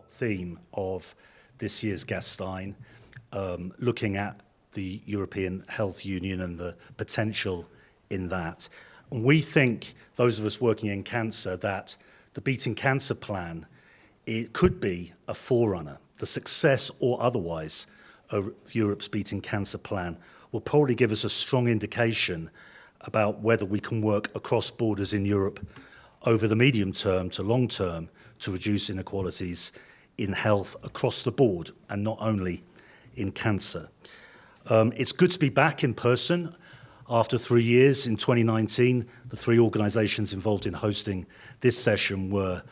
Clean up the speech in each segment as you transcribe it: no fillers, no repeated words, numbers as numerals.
hot theme of this year's Gastein, looking at the European Health Union and the potential in that. And we think, those of us working in cancer, that the Beating Cancer Plan, it could be a forerunner. The success or otherwise of Europe's Beating Cancer Plan will probably give us a strong indication about whether we can work across borders in Europe over the medium term to long term to reduce inequalities in health across the board and not only in cancer. It's good to be back in person after 3 years. In 2019, the three organisations involved in hosting this session were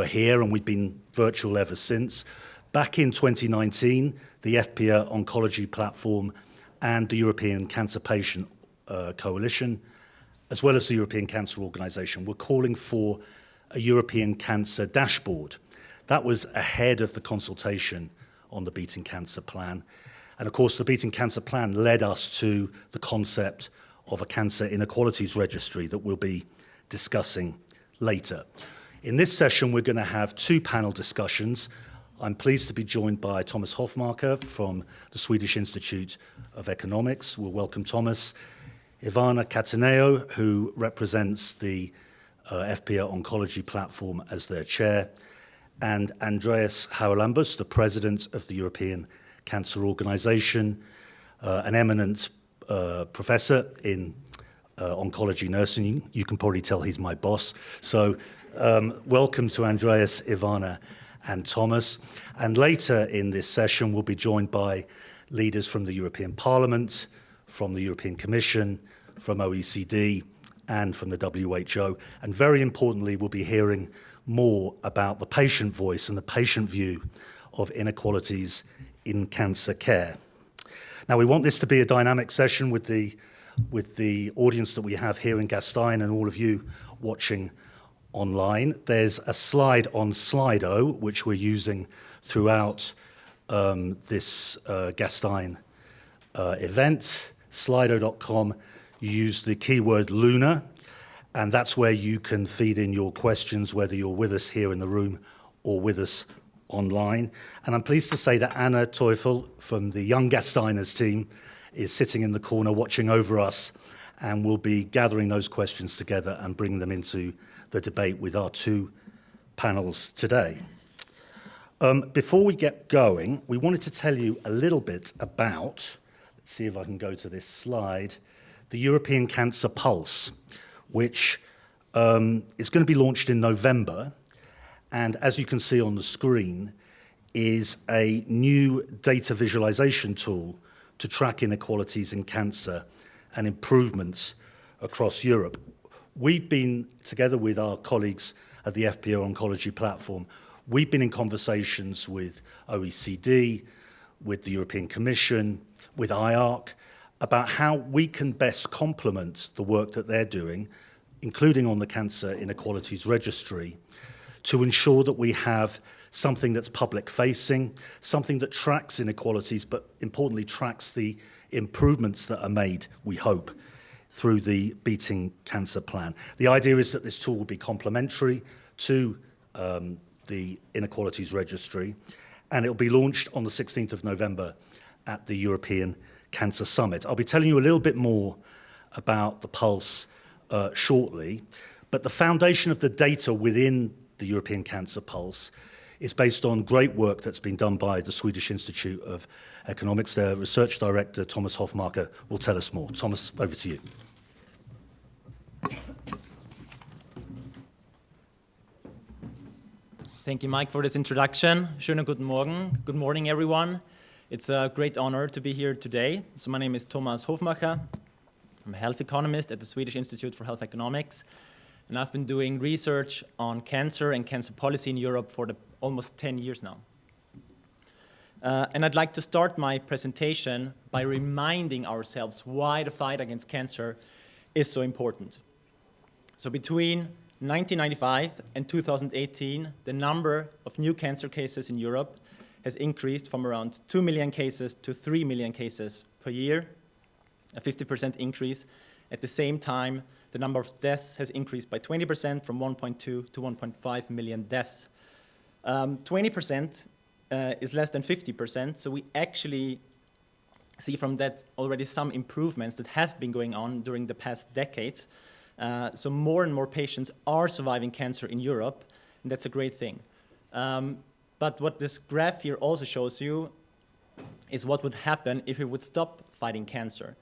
here, and we've been virtual ever since. Back in 2019, the FPA Oncology platform and the European Cancer Patient Coalition, as well as the European Cancer Organisation, were calling for a European cancer dashboard. That was ahead of the consultation on the Beating Cancer Plan. And of course, the Beating Cancer Plan led us to the concept of a cancer inequalities registry that we'll be discussing later. In this session, we're going to have two panel discussions. I'm pleased to be joined by Thomas Hofmarker from the Swedish Institute of Economics. We'll welcome Thomas. Ivana Cataneo, who represents the FPA Oncology platform as their chair, and Andreas Haralambous, the president of the European Cancer Organisation, an eminent professor in oncology nursing. You can probably tell he's my boss. So welcome to Andreas, Ivana, and Thomas. And later in this session, we'll be joined by leaders from the European Parliament, from the European Commission, from OECD, and from the WHO. And very importantly, we'll be hearing more about the patient voice and the patient view of inequalities in cancer care. Now, we want this to be a dynamic session with the audience that we have here in Gastein and all of you watching online. There's a slide on Slido, which we're using throughout this Gastein event. Slido.com, you use the keyword Luna, and that's where you can feed in your questions, whether you're with us here in the room or with us online. And I'm pleased to say that Anna Teufel from the Young Gasteiners team is sitting in the corner watching over us, and we'll be gathering those questions together and bringing them into the debate with our two panels today. Before we get going, we wanted to tell you a little bit about, let's see if I can go to this slide, the European Cancer Pulse, which is going to be launched in November, and as you can see on the screen, is a new data visualization tool to track inequalities in cancer and improvements across Europe. We've been, together with our colleagues at the FPA Oncology platform, we've been in conversations with OECD, with the European Commission, with IARC, about how we can best complement the work that they're doing, including on the Cancer Inequalities Registry, to ensure that we have something that's public-facing, something that tracks inequalities, but importantly tracks the improvements that are made, we hope, through the Beating Cancer Plan. The idea is that this tool will be complementary to the Inequalities Registry, and it will be launched on the 16th of November at the European Cancer Summit. I'll be telling you a little bit more about the Pulse shortly, but the foundation of the data within the European Cancer Pulse is based on great work that's been done by the Swedish Institute of Economics. Their research director, Thomas Hofmarker, will tell us more. Thomas, over to you. Thank you, Mike, for this introduction. Schönen guten Morgen. Good morning, everyone. It's a great honor to be here today. So my name is Thomas Hofmarker. I'm a health economist at the Swedish Institute for Health Economics. And I've been doing research on cancer and cancer policy in Europe for almost 10 years now. And I'd like to start my presentation by reminding ourselves why the fight against cancer is so important. So between 1995 and 2018, the number of new cancer cases in Europe has increased from around 2 million cases to 3 million cases per year, a 50% increase. At the same time, the number of deaths has increased by 20% from 1.2 to 1.5 million deaths 20% is less than 50%, so we actually see from that already some improvements that have been going on during the past decades. So more and more patients are surviving cancer in Europe, and that's a great thing. But what this graph here also shows you is what would happen if we would stop fighting cancer.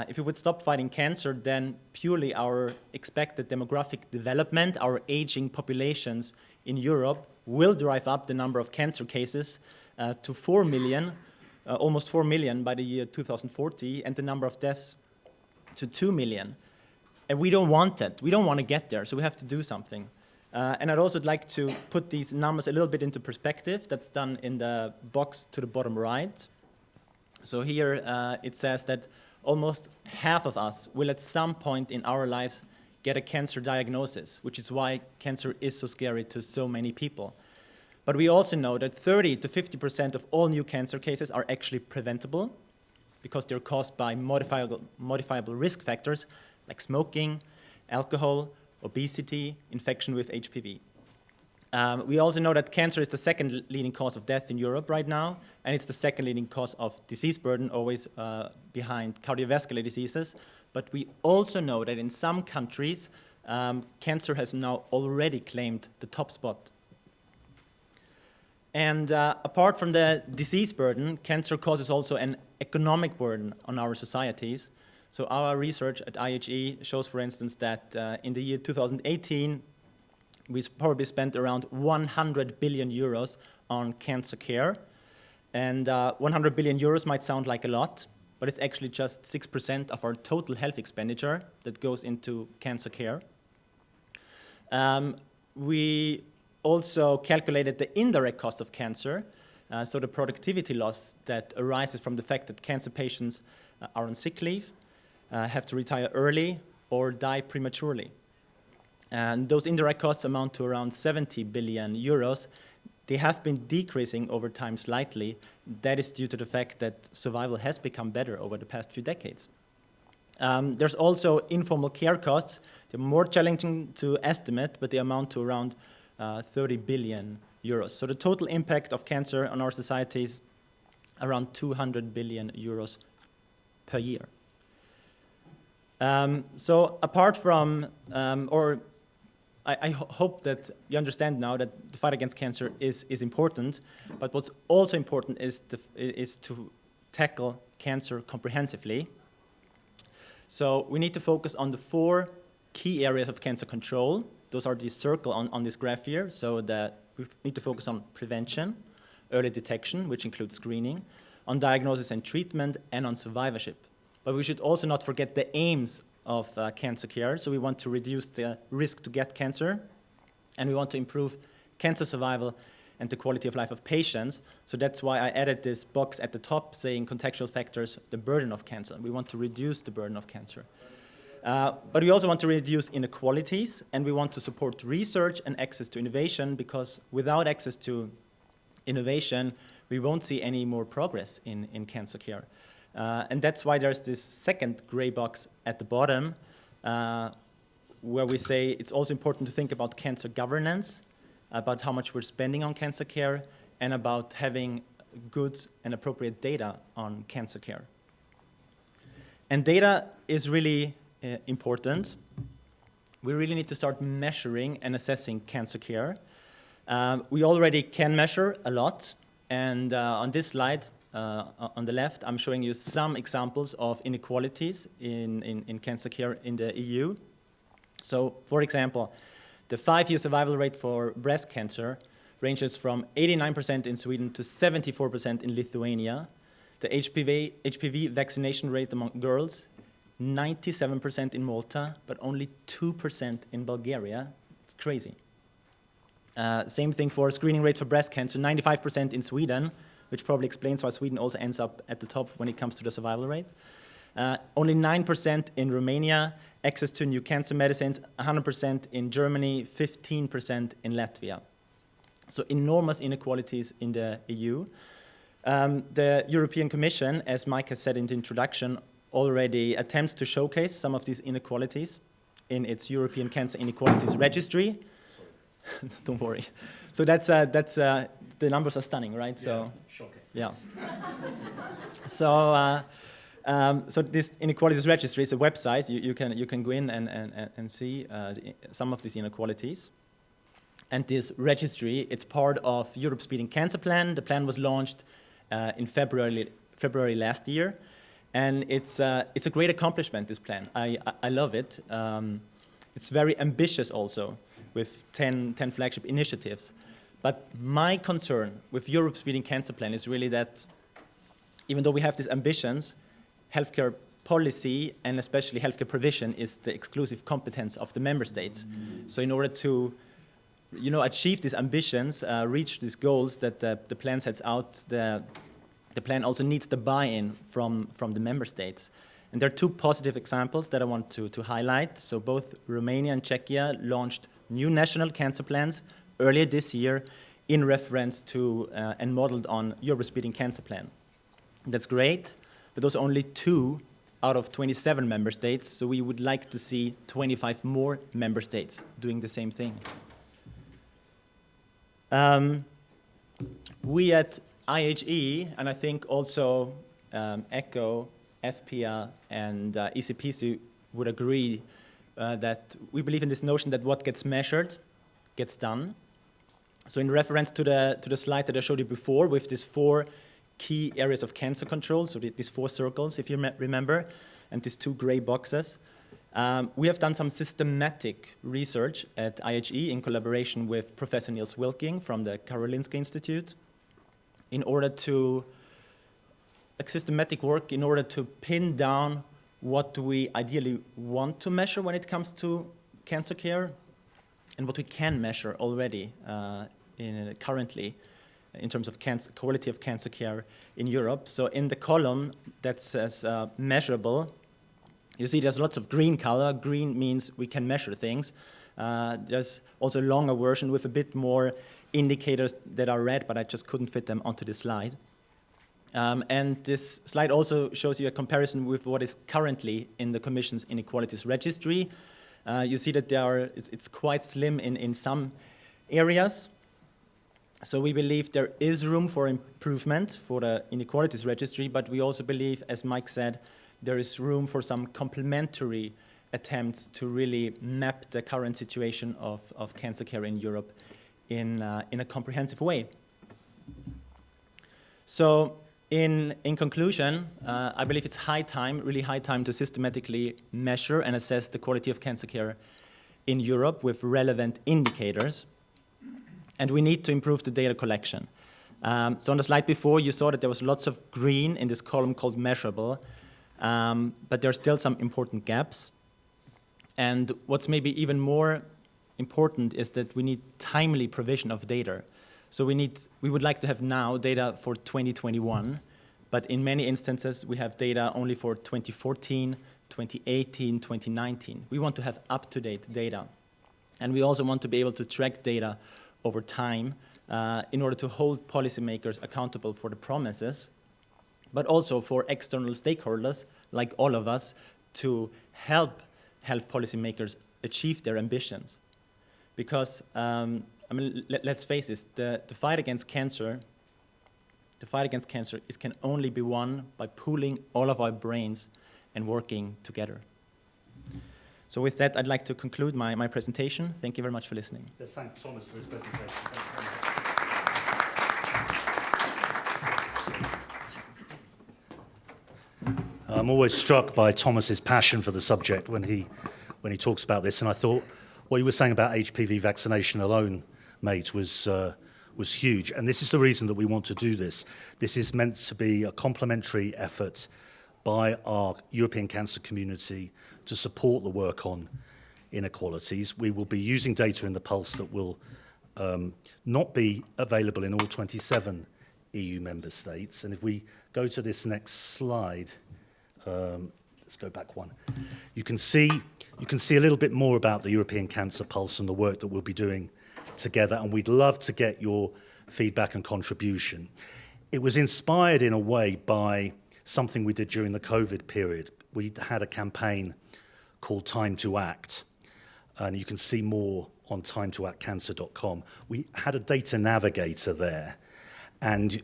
If we would stop fighting cancer, then purely our expected demographic development, our aging populations in Europe will drive up the number of cancer cases to 4 million, almost 4 million by the year 2040, and the number of deaths to 2 million. And we don't want that. We don't want to get there, so we have to do something. And I'd also like to put these numbers a little bit into perspective. That's done in the box to the bottom right. So here it says that almost half of us will at some point in our lives get a cancer diagnosis, which is why cancer is so scary to so many people. But we also know that 30 to 50% of all new cancer cases are actually preventable because they're caused by modifiable risk factors like smoking, alcohol, obesity, infection with HPV. We also know that cancer is the second leading cause of death in Europe right now, and it's the second leading cause of disease burden, always behind cardiovascular diseases. But we also know that in some countries, cancer has now already claimed the top spot. And apart from the disease burden, cancer causes also an economic burden on our societies. So our research at IHE shows, for instance, that in the year 2018, we probably spent around 100 billion euros on cancer care. And 100 billion euros might sound like a lot, but it's actually just 6% of our total health expenditure that goes into cancer care. We also calculated the indirect cost of cancer, so the productivity loss that arises from the fact that cancer patients are on sick leave, have to retire early, or die prematurely. And those indirect costs amount to around 70 billion euros. They have been decreasing over time slightly. That is due to the fact that survival has become better over the past few decades. There's also informal care costs. They're more challenging to estimate, but they amount to around 30 billion euros. So the total impact of cancer on our societies, around 200 billion euros per year. So apart from, I hope that you understand now that the fight against cancer is important, but what's also important is to tackle cancer comprehensively. So we need to focus on the 4 key areas of cancer control. Those are the circle on this graph here. So that we need to focus on prevention, early detection, which includes screening, on diagnosis and treatment, and on survivorship. But we should also not forget the aims of cancer care. So we want to reduce the risk to get cancer, and we want to improve cancer survival and the quality of life of patients. So that's why I added this box at the top saying contextual factors, the burden of cancer. We want to reduce the burden of cancer. But we also want to reduce inequalities, and we want to support research and access to innovation, because without access to innovation, we won't see any more progress in cancer care. And that's why there's this second gray box at the bottom, where we say it's also important to think about cancer governance, about how much we're spending on cancer care, and about having good and appropriate data on cancer care. And data is really important. We really need to start measuring and assessing cancer care. We already can measure a lot, and on this slide, on the left, I'm showing you some examples of inequalities in cancer care in the EU. So, for example, the 5-year survival rate for breast cancer ranges from 89% in Sweden to 74% in Lithuania. The HPV vaccination rate among girls, 97% in Malta, but only 2% in Bulgaria. It's crazy. Same thing for screening rate for breast cancer, 95% in Sweden, which probably explains why Sweden also ends up at the top when it comes to the survival rate. Only 9% in Romania, access to new cancer medicines, 100% in Germany, 15% in Latvia. So enormous inequalities in the EU. The European Commission, as Mike has said in the introduction, already attempts to showcase some of these inequalities in its European Cancer Inequalities Registry. Don't worry. So that's the numbers are stunning, right? So shocking. yeah. So this Inequalities Registry is a website. You can go in and see some of these inequalities. And this registry, it's part of Europe's Beating Cancer Plan. The plan was launched in February last year, and it's a great accomplishment. This plan, I love it. It's very ambitious also, with 10 flagship initiatives. But my concern with Europe's Beating Cancer Plan is really that even though we have these ambitions, healthcare policy and especially healthcare provision is the exclusive competence of the member states. So in order to achieve these ambitions, reach these goals that the plan sets out, the plan also needs the buy-in from the member states. And there are two positive examples that I want to highlight. So both Romania and Czechia launched new national cancer plans earlier this year in reference to and modeled on Europe's Beating Cancer Plan. That's great, but those are only 2 out of 27 member states, so we would like to see 25 more member states doing the same thing. We at IHE, and I think also ECHO, FPA, and ECPC would agree that we believe in this notion that what gets measured gets done. So in reference to the slide that I showed you before with these 4 key areas of cancer control, so these 4 circles, if you remember, and these 2 gray boxes, we have done some systematic research at IHE in collaboration with Professor Niels Wilking from the Karolinska Institute in order to systematic work in order to pin down what do we ideally want to measure when it comes to cancer care and what we can measure already currently in terms of quality of cancer care in Europe. So in the column that says measurable, you see there's lots of green color. Green means we can measure things. There's also a longer version with a bit more indicators that are red, but I just couldn't fit them onto this slide. And this slide also shows you a comparison with what is currently in the Commission's Inequalities Registry. You see that it's quite slim in some areas. So we believe there is room for improvement for the Inequalities Registry, but we also believe, as Mike said, there is room for some complementary attempts to really map the current situation of cancer care in Europe in a comprehensive way. So in conclusion, I believe it's really high time to systematically measure and assess the quality of cancer care in Europe with relevant indicators. And we need to improve the data collection. So on the slide before, you saw that there was lots of green in this column called measurable, but there are still some important gaps. And what's maybe even more important is that we need timely provision of data. So we would like to have now data for 2021, but in many instances we have data only for 2014, 2018, 2019. We want to have up-to-date data. And we also want to be able to track data over time in order to hold policymakers accountable for the promises, but also for external stakeholders like all of us to help health policymakers achieve their ambitions. Because, let's face it, the fight against cancer, it can only be won by pooling all of our brains and working together. So with that, I'd like to conclude my presentation. Thank you very much for listening. Let's thank Thomas for his presentation. I'm always struck by Thomas's passion for the subject when he talks about this, and I thought what you were saying about HPV vaccination alone, mate, was huge. And this is the reason that we want to do this. This is meant to be a complementary effort by our European cancer community to support the work on inequalities. We will be using data in the Pulse that will not be available in all 27 EU member states. And if we go to this next slide, let's go back one. You can see a little bit more about the European Cancer Pulse and the work that we'll be doing together, and we'd love to get your feedback and contribution. It was inspired in a way by something we did during the COVID period. We had a campaign called Time to Act, and you can see more on timetoactcancer.com, we had a data navigator there. And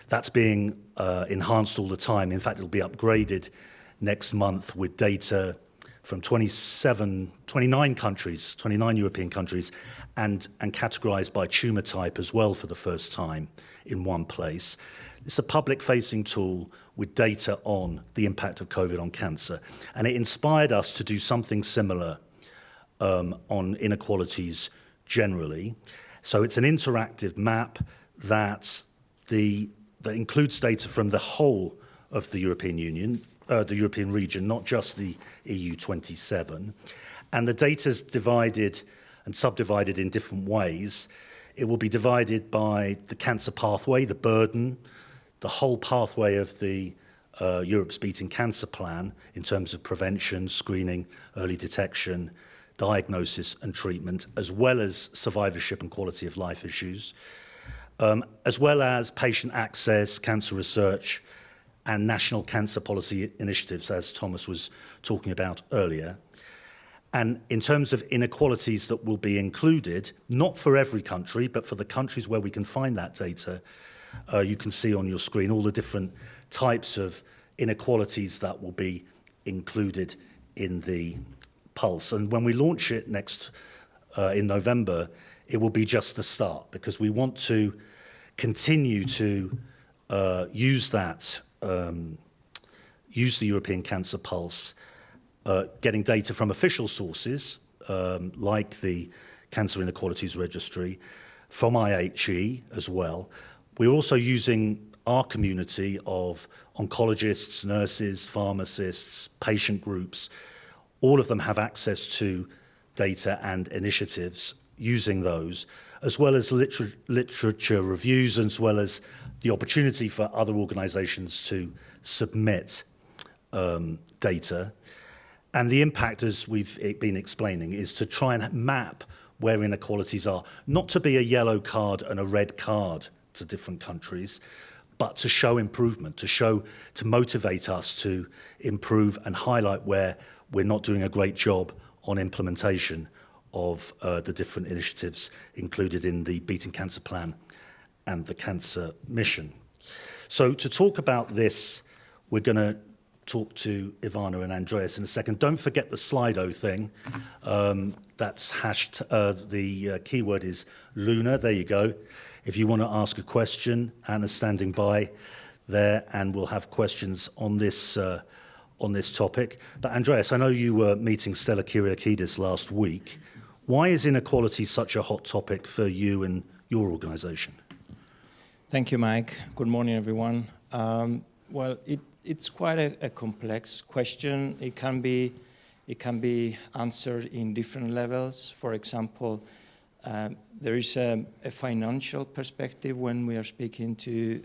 that's being enhanced all the time. In fact, it'll be upgraded next month with data from 29 countries, 29 European countries, and categorized by tumor type as well for the first time in one place. It's a public-facing tool with data on the impact of COVID on cancer. And it inspired us to do something similar on inequalities generally. So it's an interactive map that includes data from the whole of the European Union, the European region, not just the EU 27. And the data is divided and subdivided in different ways. It will be divided by the cancer pathway, the burden, the whole pathway of the Europe's Beating Cancer Plan in terms of prevention, screening, early detection, diagnosis and treatment, as well as survivorship and quality of life issues, as well as patient access, cancer research, and national cancer policy initiatives, as Thomas was talking about earlier. And in terms of inequalities that will be included, not for every country, but for the countries where we can find that data, you can see on your screen all the different types of inequalities that will be included in the Pulse. And when we launch it next in November, it will be just the start, because we want to continue to use the European Cancer Pulse, getting data from official sources like the Cancer Inequalities Registry, from IHE as well. We're also using our community of oncologists, nurses, pharmacists, patient groups. All of them have access to data and initiatives using those, as well as literature reviews, as well as the opportunity for other organizations to submit data. And the impact, as we've been explaining, is to try and map where inequalities are, not to be a yellow card and a red card to different countries, but to show improvement, to motivate us to improve and highlight where we're not doing a great job on implementation of the different initiatives included in the Beating Cancer Plan and the Cancer Mission. So to talk about this, we're going to talk to Ivana and Andreas in a second. Don't forget the Slido thing. That's hashed, the keyword is Luna. There you go. If you want to ask a question, Anna's standing by there, and we'll have questions on this topic. But Andreas, I know you were meeting Stella Kyriakidis last week. Why is inequality such a hot topic for you and your organization? Thank you, Mike. Good morning, everyone. Well, it's quite a complex question. It can be answered in different levels. For example, there is a financial perspective when we are speaking to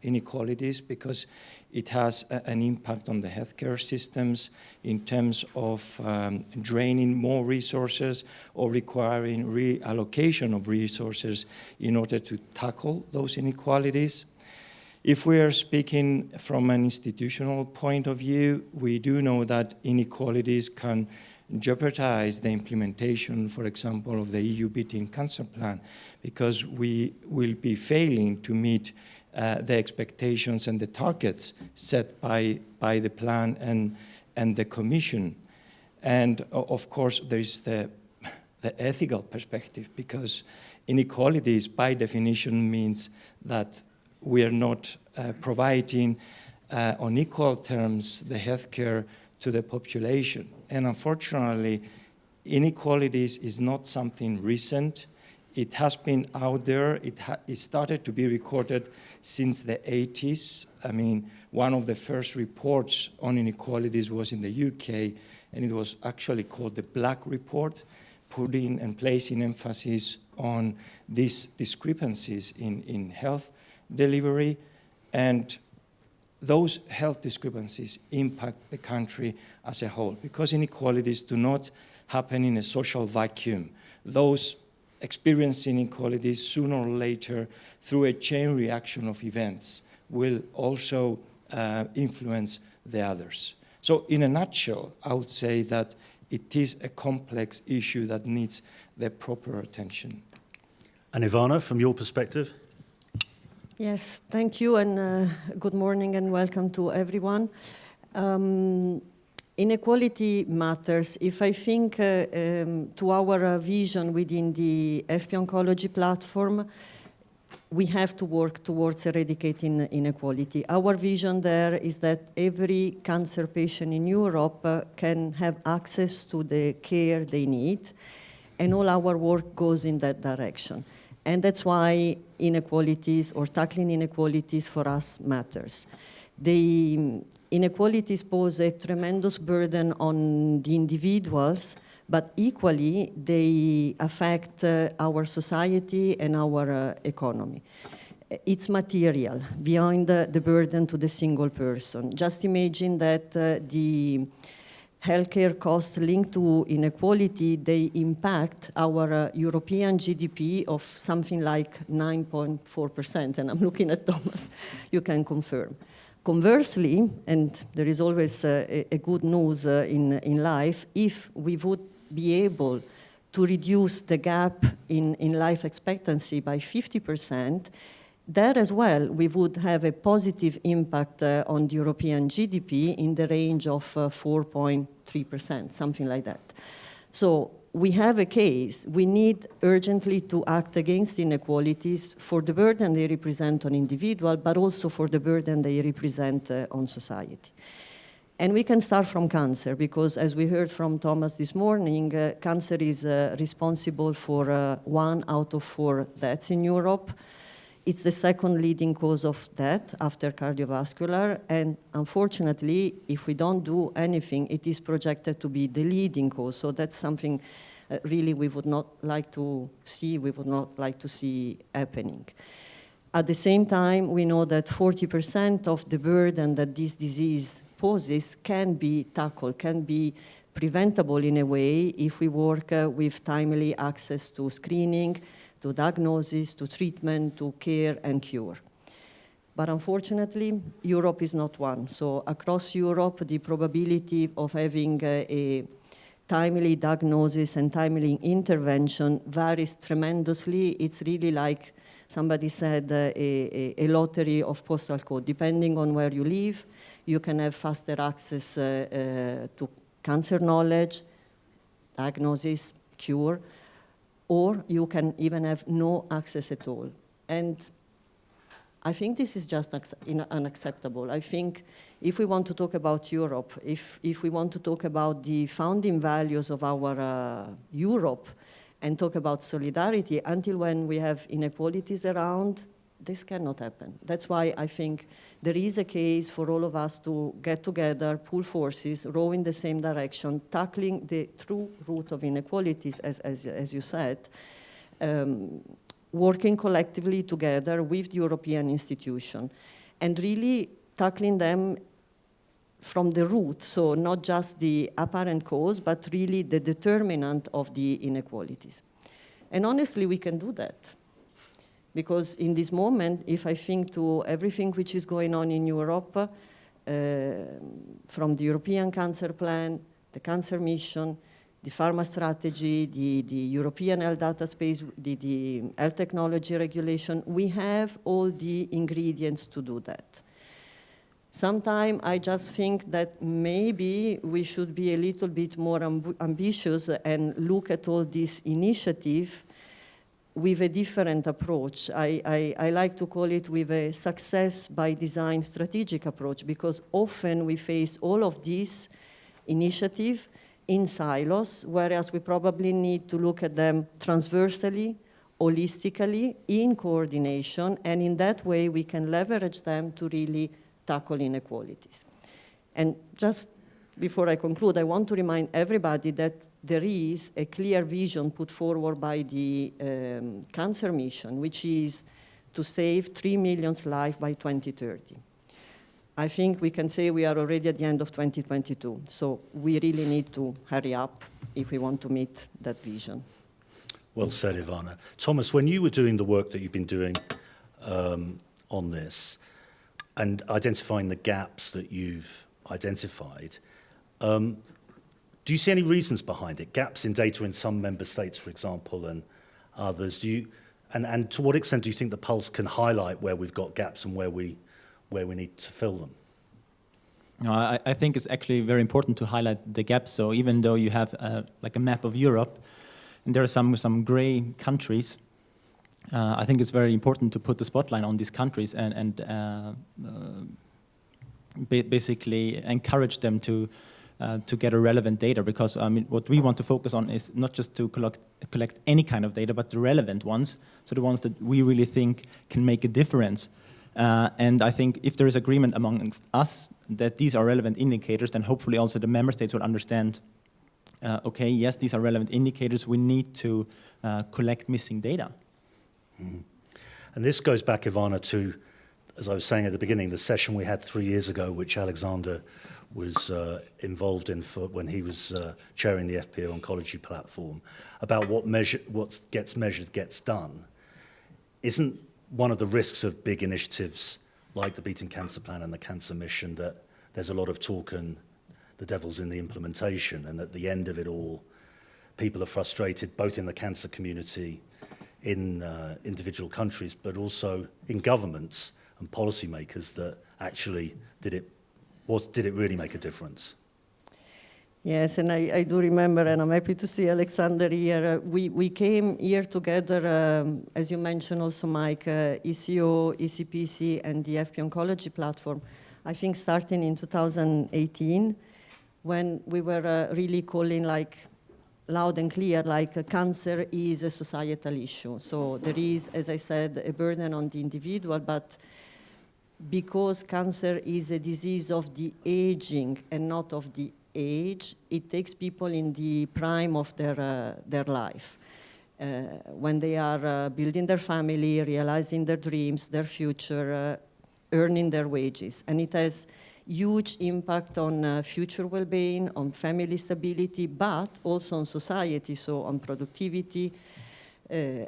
inequalities, because it has an impact on the healthcare systems in terms of draining more resources or requiring reallocation of resources in order to tackle those inequalities. If we are speaking from an institutional point of view, we do know that inequalities can jeopardize the implementation, for example, of the EU Beating Cancer Plan, because we will be failing to meet the expectations and the targets set by the plan and the Commission. And of course, there is the ethical perspective, because inequalities by definition means that we are not providing on equal terms the healthcare to the population. And unfortunately, inequalities is not something recent. It has been out there. It started to be recorded since the 80s. I mean, one of the first reports on inequalities was in the UK, and it was actually called the Black Report, putting and placing emphasis on these discrepancies in health delivery, and those health discrepancies impact the country as a whole, because inequalities do not happen in a social vacuum. Those experiencing inequalities sooner or later, through a chain reaction of events, will also influence the others. So in a nutshell, I would say that it is a complex issue that needs the proper attention. And Ivana, from your perspective? Yes, thank you, and good morning and welcome to everyone. Inequality matters. If I think to our vision within the FP Oncology platform, we have to work towards eradicating inequality. Our vision there is that every cancer patient in Europe can have access to the care they need, and all our work goes in that direction. And that's why inequalities or tackling inequalities for us matters. The inequalities pose a tremendous burden on the individuals, but equally they affect our society and our economy. It's material, beyond the burden to the single person. Just imagine that the healthcare costs linked to inequality, they impact our European GDP of something like 9.4%, and I'm looking at Thomas, you can confirm. Conversely, and there is always a good news in life, if we would be able to reduce the gap in life expectancy by 50%, there as well, we would have a positive impact on the European GDP in the range of 4.3%, something like that. So we have a case. We need urgently to act against inequalities for the burden they represent on individual, but also for the burden they represent on society. And we can start from cancer, because as we heard from Thomas this morning, cancer is responsible for 1 out of 4 deaths in Europe. It's the second leading cause of death after cardiovascular, and unfortunately, if we don't do anything, it is projected to be the leading cause. So that's something really we would not like to see, happening. At the same time, we know that 40% of the burden that this disease poses can be tackled, can be preventable in a way if we work with timely access to screening, to diagnosis, to treatment, to care and cure. But unfortunately, Europe is not one. So across Europe, the probability of having a timely diagnosis and timely intervention varies tremendously. It's really like somebody said, a lottery of postal code. Depending on where you live, you can have faster access to cancer knowledge, diagnosis, cure, or you can even have no access at all. And I think this is just unacceptable. I think if we want to talk about Europe, if we want to talk about the founding values of our Europe and talk about solidarity, until when we have inequalities around, this cannot happen. That's why I think there is a case for all of us to get together, pool forces, row in the same direction, tackling the true root of inequalities, as you said, working collectively together with the European institution, and really tackling them from the root, so not just the apparent cause, but really the determinant of the inequalities. And honestly, we can do that. Because in this moment, if I think to everything which is going on in Europe, from the European Cancer Plan, the Cancer Mission, the Pharma Strategy, the European Health Data Space, the Health Technology Regulation, we have all the ingredients to do that. Sometimes I just think that maybe we should be a little bit more ambitious and look at all these initiatives with a different approach. I like to call it with a success by design strategic approach, because often we face all of these initiatives in silos, whereas we probably need to look at them transversally, holistically, in coordination, and in that way we can leverage them to really tackle inequalities. And just before I conclude, I want to remind everybody that there is a clear vision put forward by the Cancer Mission, which is to save 3 million lives by 2030. I think we can say we are already at the end of 2022, so we really need to hurry up if we want to meet that vision. Well said, Ivana. Thomas, when you were doing the work that you've been doing on this and identifying the gaps that you've identified, Do you see any reasons behind it? Gaps in data in some member states, for example, and others. And to what extent do you think the Pulse can highlight where we've got gaps and where we need to fill them? No, I think it's actually very important to highlight the gaps. So even though you have like a map of Europe, and there are some gray countries, I think it's very important to put the spotlight on these countries and basically encourage them to get a relevant data, because I mean, what we want to focus on is not just to collect any kind of data, but the relevant ones, so the ones that we really think can make a difference. And I think if there is agreement amongst us that these are relevant indicators, then hopefully also the member states will understand, okay, yes, these are relevant indicators, we need to collect missing data. Mm. And this goes back, Ivana, to, as I was saying at the beginning, the session we had 3 years ago, which Alexander was involved in when he was chairing the FPO Oncology platform, about what gets measured gets done. Isn't one of the risks of big initiatives like the Beating Cancer Plan and the Cancer Mission that there's a lot of talk and the devil's in the implementation, and at the end of it all, people are frustrated, both in the cancer community, in individual countries, but also in governments and policymakers, that actually did it really make a difference? Yes, and I do remember, and I'm happy to see Alexander here. We came here together, as you mentioned also, Mike, ECO, ECPC, and the FP Oncology platform, I think starting in 2018, when we were really calling like loud and clear, like cancer is a societal issue. So there is, as I said, a burden on the individual, but because cancer is a disease of the aging and not of the age, it takes people in the prime of their life. When they are building their family, realizing their dreams, their future, earning their wages. And it has huge impact on future well-being, on family stability, but also on society, so on productivity,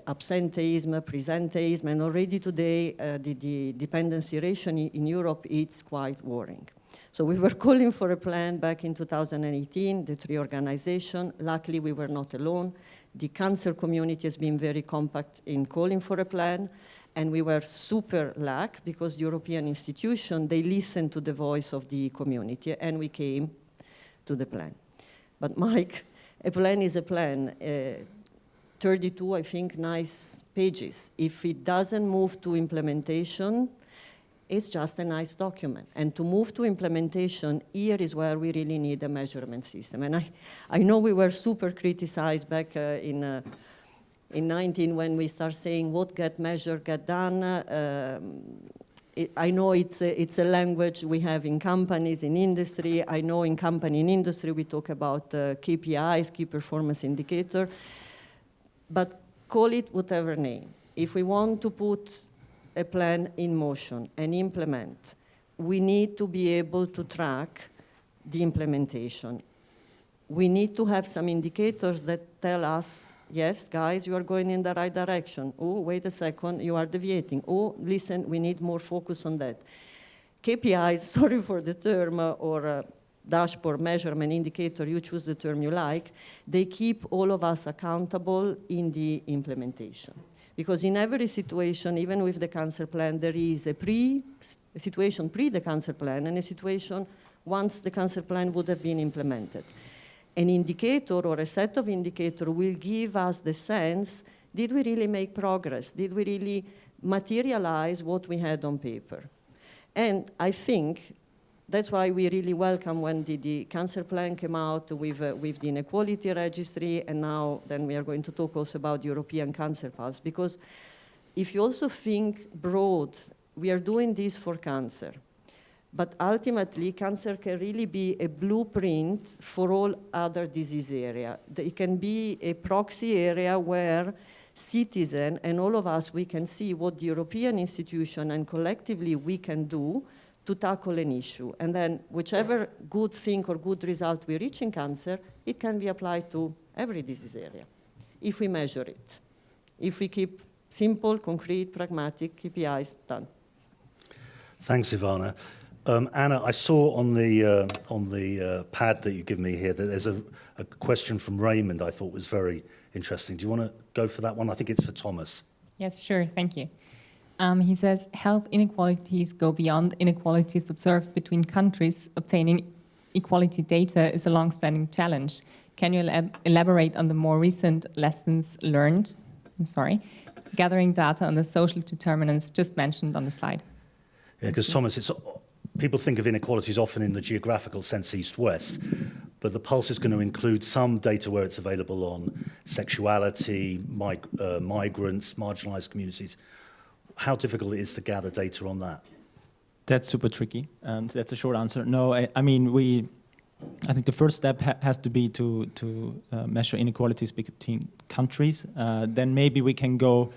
absenteeism, presenteeism, and already today the dependency ratio in Europe, it's quite worrying. So we were calling for a plan back in 2018, the 3 organizations. Luckily, we were not alone. The cancer community has been very compact in calling for a plan, and we were super lucky because European institutions, they listened to the voice of the community, and we came to the plan. But Mike, a plan is a plan. 32, I think, nice pages. If it doesn't move to implementation, it's just a nice document. And to move to implementation, here is where we really need a measurement system. And I know we were super criticized back in 19 when we start saying what get measured, get done. I know it's a language we have in companies, in industry. I know in company, in industry, we talk about KPIs, key performance indicator. But call it whatever name. If we want to put a plan in motion and implement, we need to be able to track the implementation. We need to have some indicators that tell us, yes, guys, you are going in the right direction. Oh, wait a second, you are deviating. Oh, listen, we need more focus on that. KPIs, sorry for the term, or dashboard, measurement, indicator, you choose the term you like, they keep all of us accountable in the implementation. Because in every situation, even with the cancer plan, there is a situation pre the cancer plan and a situation once the cancer plan would have been implemented. An indicator or a set of indicators will give us the sense, did we really make progress? Did we really materialize what we had on paper? And I think that's why we really welcome when the cancer plan came out with the Inequality Registry, and now then we are going to talk also about European Cancer Pulse, because if you also think broad, we are doing this for cancer, but ultimately cancer can really be a blueprint for all other disease areas. It can be a proxy area where citizens and all of us, we can see what the European institution and collectively we can do to tackle an issue. And then whichever good thing or good result we reach in cancer, it can be applied to every disease area, if we measure it. If we keep simple, concrete, pragmatic KPIs done. Thanks, Ivana. Anna, I saw on the pad that you give me here that there's a question from Raymond I thought was very interesting. Do you want to go for that one? I think it's for Thomas. Yes, sure. Thank you. He says, health inequalities go beyond inequalities observed between countries. Obtaining equality data is a long-standing challenge. Can you elaborate on the more recent lessons learned? Gathering data on the social determinants just mentioned on the slide. Yeah, because Thomas, people think of inequalities often in the geographical sense, east-west, but the pulse is going to include some data where it's available on sexuality, migrants, marginalized communities. How difficult it is to gather data on that? That's super tricky, and that's a short answer. No, I think the first step has to be to measure inequalities between countries. Then maybe we can go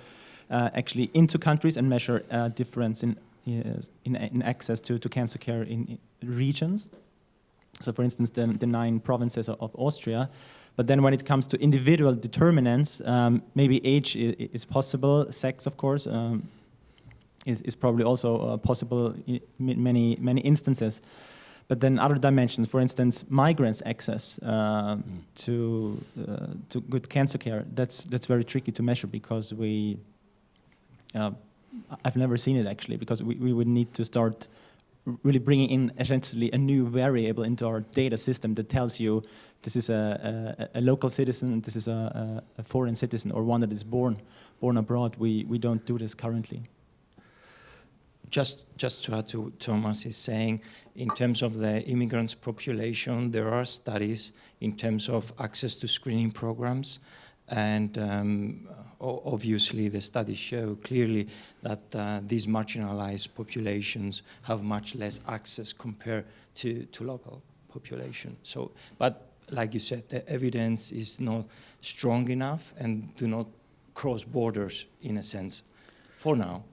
actually into countries and measure difference in access to cancer care in regions. So, for instance, the 9 provinces of Austria. But then when it comes to individual determinants, maybe age is possible, sex, of course, is probably also possible in many instances. But then other dimensions, for instance, migrants' access to good cancer care, that's very tricky to measure because I've never seen it actually, because we would need to start really bringing in essentially a new variable into our data system that tells you this is a local citizen and this is a foreign citizen or one that is born abroad. We don't do this currently. Just to add to Thomas is saying, in terms of the immigrants population, there are studies in terms of access to screening programs, and obviously the studies show clearly that these marginalized populations have much less access compared to local population. So, but like you said, the evidence is not strong enough and do not cross borders in a sense for now.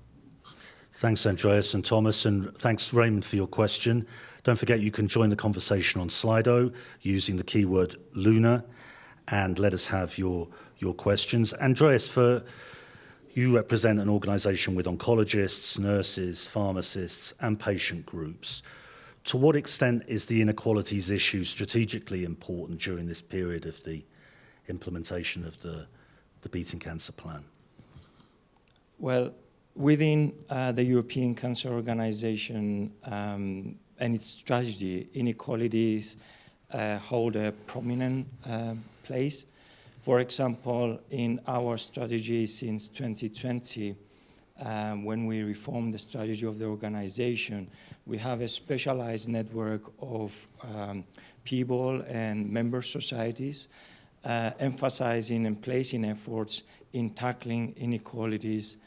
Thanks, Andreas and Thomas, and thanks, Raymond, for your question. Don't forget you can join the conversation on Slido using the keyword Luna, and let us have your questions. Andreas, you represent an organisation with oncologists, nurses, pharmacists, and patient groups. To what extent is the inequalities issue strategically important during this period of the implementation of the Beating Cancer Plan? Well, within the European Cancer Organization and its strategy, inequalities hold a prominent place. For example, in our strategy since 2020, when we reformed the strategy of the organization, we have a specialized network of people and member societies emphasizing and placing efforts in tackling inequalities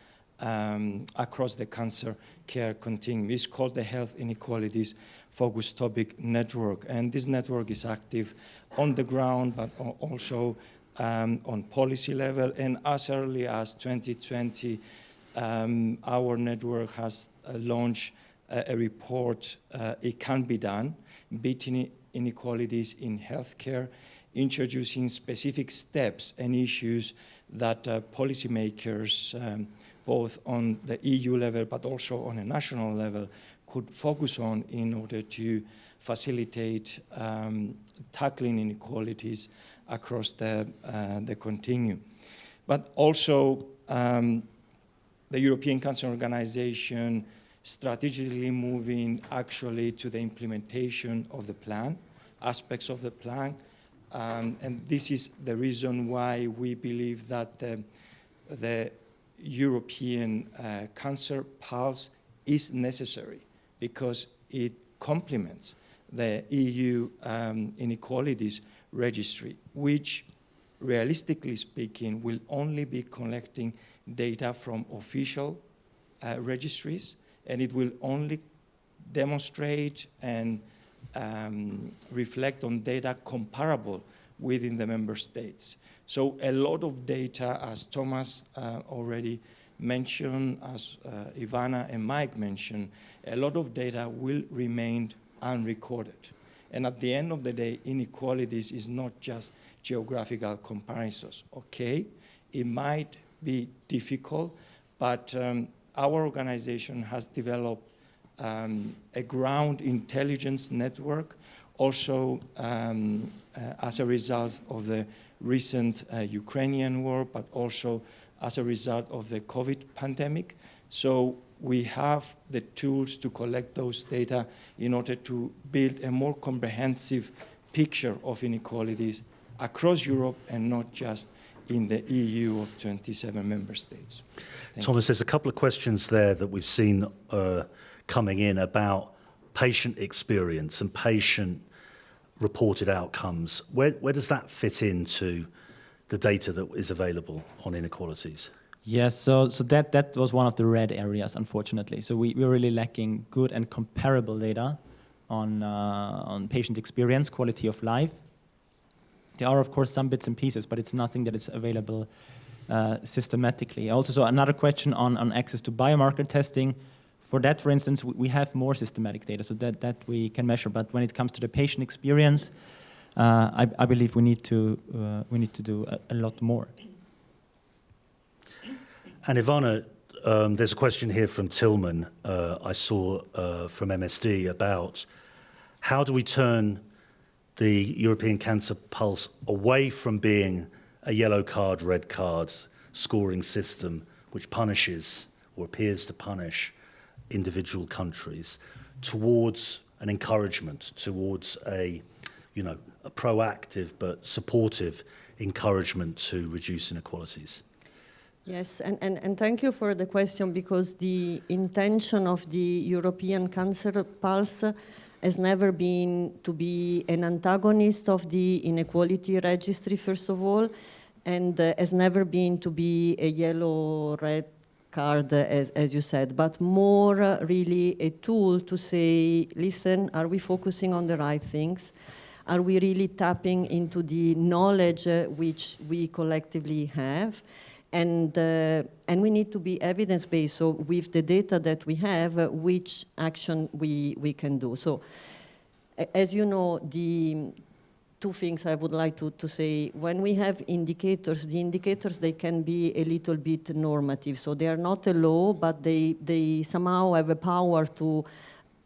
across the cancer care continuum. It's called the Health Inequalities Focus Topic Network, and this network is active on the ground, but also on policy level. And as early as 2020, our network has launched a report, It Can Be Done, Beating Inequalities in Healthcare, introducing specific steps and issues that policymakers both on the EU level but also on a national level could focus on in order to facilitate tackling inequalities across the continuum. But also the European Cancer Organization strategically moving actually to the implementation of the plan, aspects of the plan. And this is the reason why we believe that the European Cancer Pulse is necessary, because it complements the EU Inequalities Registry, which, realistically speaking, will only be collecting data from official registries, and it will only demonstrate and reflect on data comparable within the member states. So a lot of data, as Thomas already mentioned, as Ivana and Mike mentioned, a lot of data will remain unrecorded. And at the end of the day, inequalities is not just geographical comparisons. Okay, it might be difficult, but our organization has developed a ground intelligence network, also as a result of the recent Ukrainian war, but also as a result of the COVID pandemic. So we have the tools to collect those data in order to build a more comprehensive picture of inequalities across Europe and not just in the EU of 27 member states. Thomas, there's a couple of questions there that we've seen coming in about patient experience and patient reported outcomes. Where does that fit into the data that is available on inequalities? Yes, so that was one of the red areas, unfortunately. So we're really lacking good and comparable data on patient experience, quality of life. There are, of course, some bits and pieces, but it's nothing that is available systematically. Also, so another question on access to biomarker testing. For that, for instance, we have more systematic data, so that we can measure. But when it comes to the patient experience, I believe we need to do a lot more. And Ivana, there's a question here from Tillman, I saw from MSD, about how do we turn the European Cancer Pulse away from being a yellow card, red card scoring system which punishes or appears to punish individual countries towards an encouragement, towards a proactive but supportive encouragement to reduce inequalities? Yes, and thank you for the question, because the intention of the European Cancer Pulse has never been to be an antagonist of the Inequality Registry, first of all, and has never been to be a yellow-red card, as you said, but more really a tool to say, listen, are we focusing on the right things? Are we really tapping into the knowledge which we collectively have? And we need to be evidence-based, so with the data that we have, which action we can do. So, as you know, the two things I would like to say. When we have indicators, the indicators, they can be a little bit normative. So they are not a law, but they somehow have a power to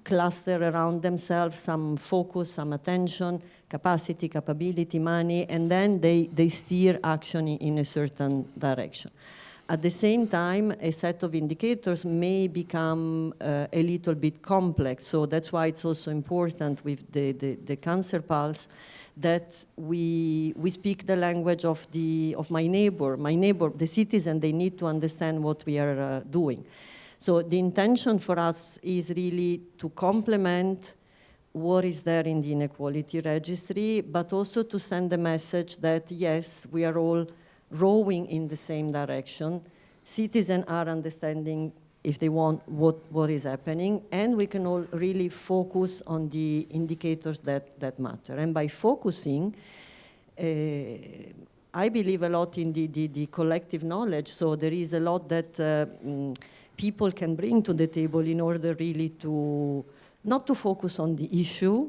cluster around themselves some focus, some attention, capacity, capability, money, and then they steer action in a certain direction. At the same time, a set of indicators may become a little bit complex, so that's why it's also important with the Cancer Pulse that we speak the language of my neighbor, the citizen. They need to understand what we are doing. So the intention for us is really to complement what is there in the Inequality Registry, but also to send a message that, yes, we are all rowing in the same direction. Citizens are understanding, if they want, what is happening, and we can all really focus on the indicators that matter. And by focusing, I believe a lot in the collective knowledge, so there is a lot that people can bring to the table in order really to, not to focus on the issue,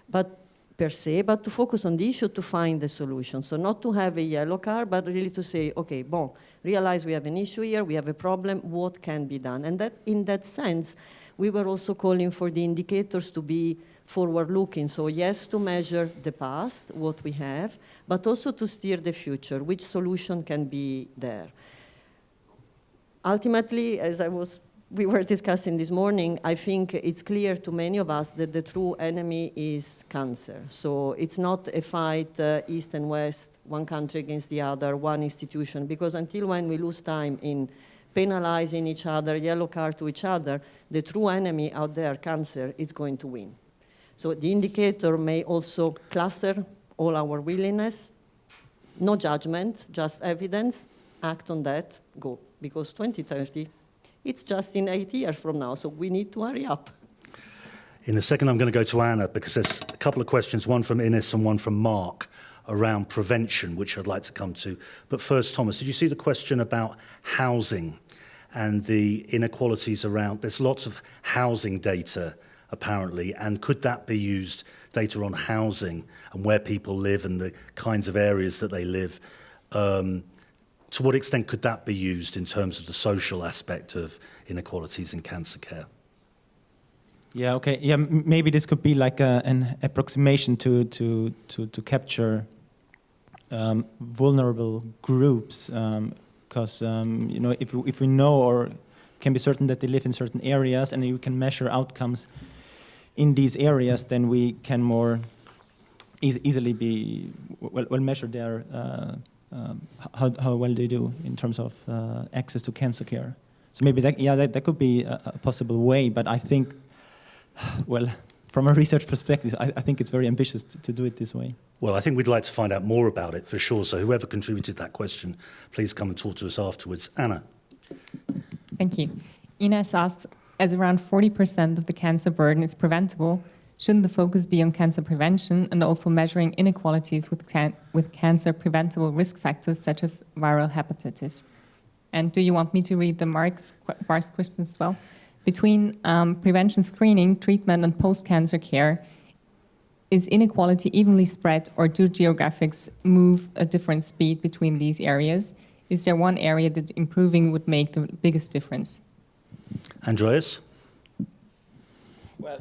but per se, but to focus on the issue to find the solution. So not to have a yellow card, but really to say, okay, bon, realize we have an issue here, we have a problem, what can be done? And that, in that sense, we were also calling for the indicators to be forward-looking. So yes, to measure the past, what we have, but also to steer the future, which solution can be there. Ultimately, as we were discussing this morning, I think it's clear to many of us that the true enemy is cancer. So it's not a fight east and west, one country against the other, one institution, because until when we lose time in penalizing each other, yellow card to each other, the true enemy out there, cancer, is going to win. So the indicator may also cluster all our willingness, no judgment, just evidence, act on that, go. Because 2030, it's just in 8 years from now, so we need to hurry up. In a second, I'm going to go to Anna, because there's a couple of questions, one from Ines and one from Mark, around prevention, which I'd like to come to. But first, Thomas, did you see the question about housing and the inequalities around? There's lots of housing data, apparently, and could that be used, data on housing and where people live and the kinds of areas that they live? To what extent could that be used in terms of the social aspect of inequalities in cancer care? Yeah, okay. Yeah, maybe this could be like an approximation to capture vulnerable groups, because you know, if we know or can be certain that they live in certain areas and you can measure outcomes in these areas, then we can more easily be well measure their how well they do in terms of access to cancer care. So maybe that could be a possible way, but I think, well, from a research perspective, I think it's very ambitious to do it this way. Well, I think we'd like to find out more about it for sure. So whoever contributed that question, please come and talk to us afterwards. Anna. Thank you. Ines asks, as around 40% of the cancer burden is preventable, shouldn't the focus be on cancer prevention and also measuring inequalities with cancer preventable risk factors such as viral hepatitis? And do you want me to read the Mark's question as well? Between prevention screening, treatment, and post-cancer care, is inequality evenly spread, or do geographics move at different speed between these areas? Is there one area that improving would make the biggest difference? Andreas? Well,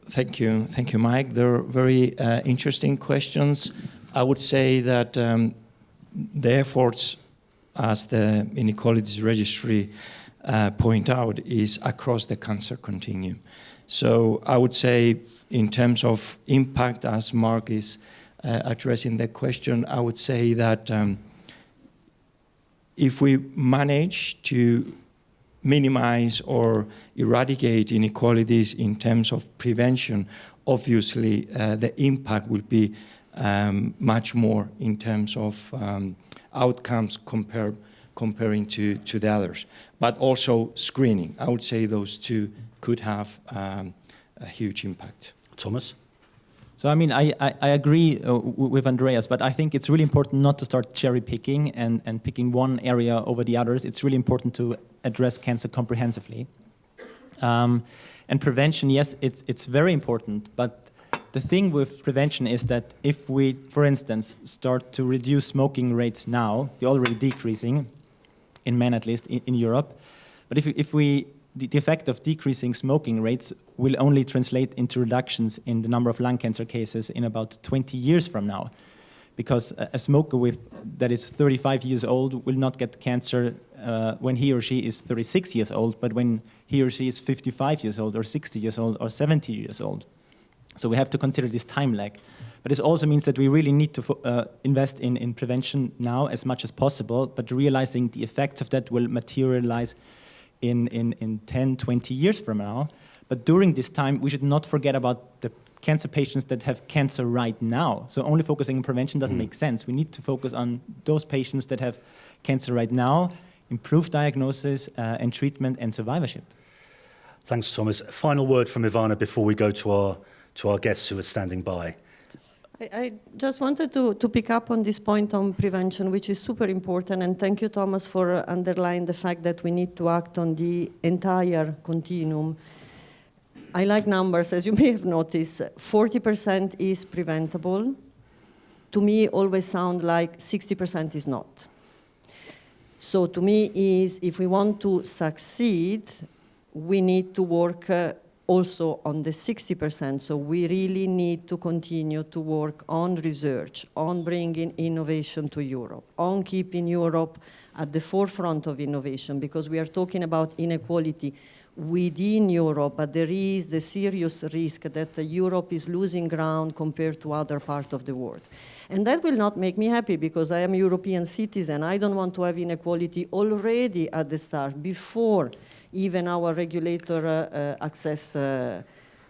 thank you, Mike. They're very interesting questions. I would say that the efforts, as the Inequalities Registry point out, is across the cancer continuum. So I would say, in terms of impact, as Mark is addressing the question, I would say that if we manage to minimize or eradicate inequalities in terms of prevention, obviously the impact will be much more in terms of outcomes comparing to the others. But also screening. I would say those two could have a huge impact. Thomas? So I mean, I agree with Andreas, but I think it's really important not to start cherry picking and picking one area over the others. It's really important to address cancer comprehensively. And prevention, yes, it's very important, but the thing with prevention is that if we, for instance, start to reduce smoking rates now, they're already decreasing, in men at least, in Europe, but if the effect of decreasing smoking rates will only translate into reductions in the number of lung cancer cases in about 20 years from now. Because a smoker that is 35 years old will not get cancer when he or she is 36 years old, but when he or she is 55 years old or 60 years old or 70 years old. So we have to consider this time lag. But this also means that we really need to invest in prevention now as much as possible, but realizing the effects of that will materialize in 10, 20 years from now. But during this time, we should not forget about the cancer patients that have cancer right now. So only focusing on prevention doesn't make sense. We need to focus on those patients that have cancer right now, improve diagnosis and treatment and survivorship. Thanks, Thomas. Final word from Ivana before we go to our guests who are standing by. I just wanted to pick up on this point on prevention, which is super important, and thank you, Thomas, for underlying the fact that we need to act on the entire continuum. I like numbers, as you may have noticed. 40% is preventable. To me, always sound like 60% is not. So to me, if we want to succeed, we need to work also on the 60%, so we really need to continue to work on research, on bringing innovation to Europe, on keeping Europe at the forefront of innovation, because we are talking about inequality within Europe, but there is the serious risk that Europe is losing ground compared to other parts of the world. And that will not make me happy, because I am a European citizen. I don't want to have inequality already at the start, before even our regulator access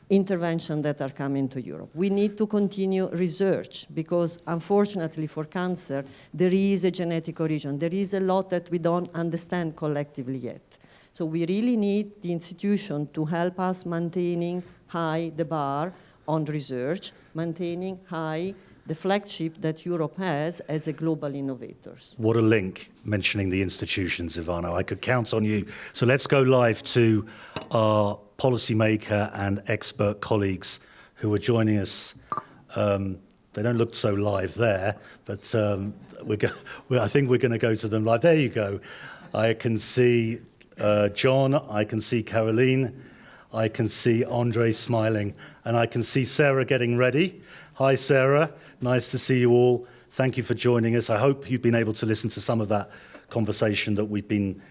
intervention that are coming to Europe. We need to continue research, because unfortunately for cancer, there is a genetic origin. There is a lot that we don't understand collectively yet. So we really need the institution to help us maintaining high the bar on research, maintaining high the flagship that Europe has as a global innovators. What a link, mentioning the institutions, Ivana. I could count on you. So let's go live to our policymaker and expert colleagues who are joining us. They don't look so live there, but I think we're going to go to them live. There you go. I can see John, I can see Caroline, I can see Andre smiling, and I can see Sarah getting ready. Hi, Sarah. Nice to see you all. Thank you for joining us. I hope you've been able to listen to some of that conversation that we've been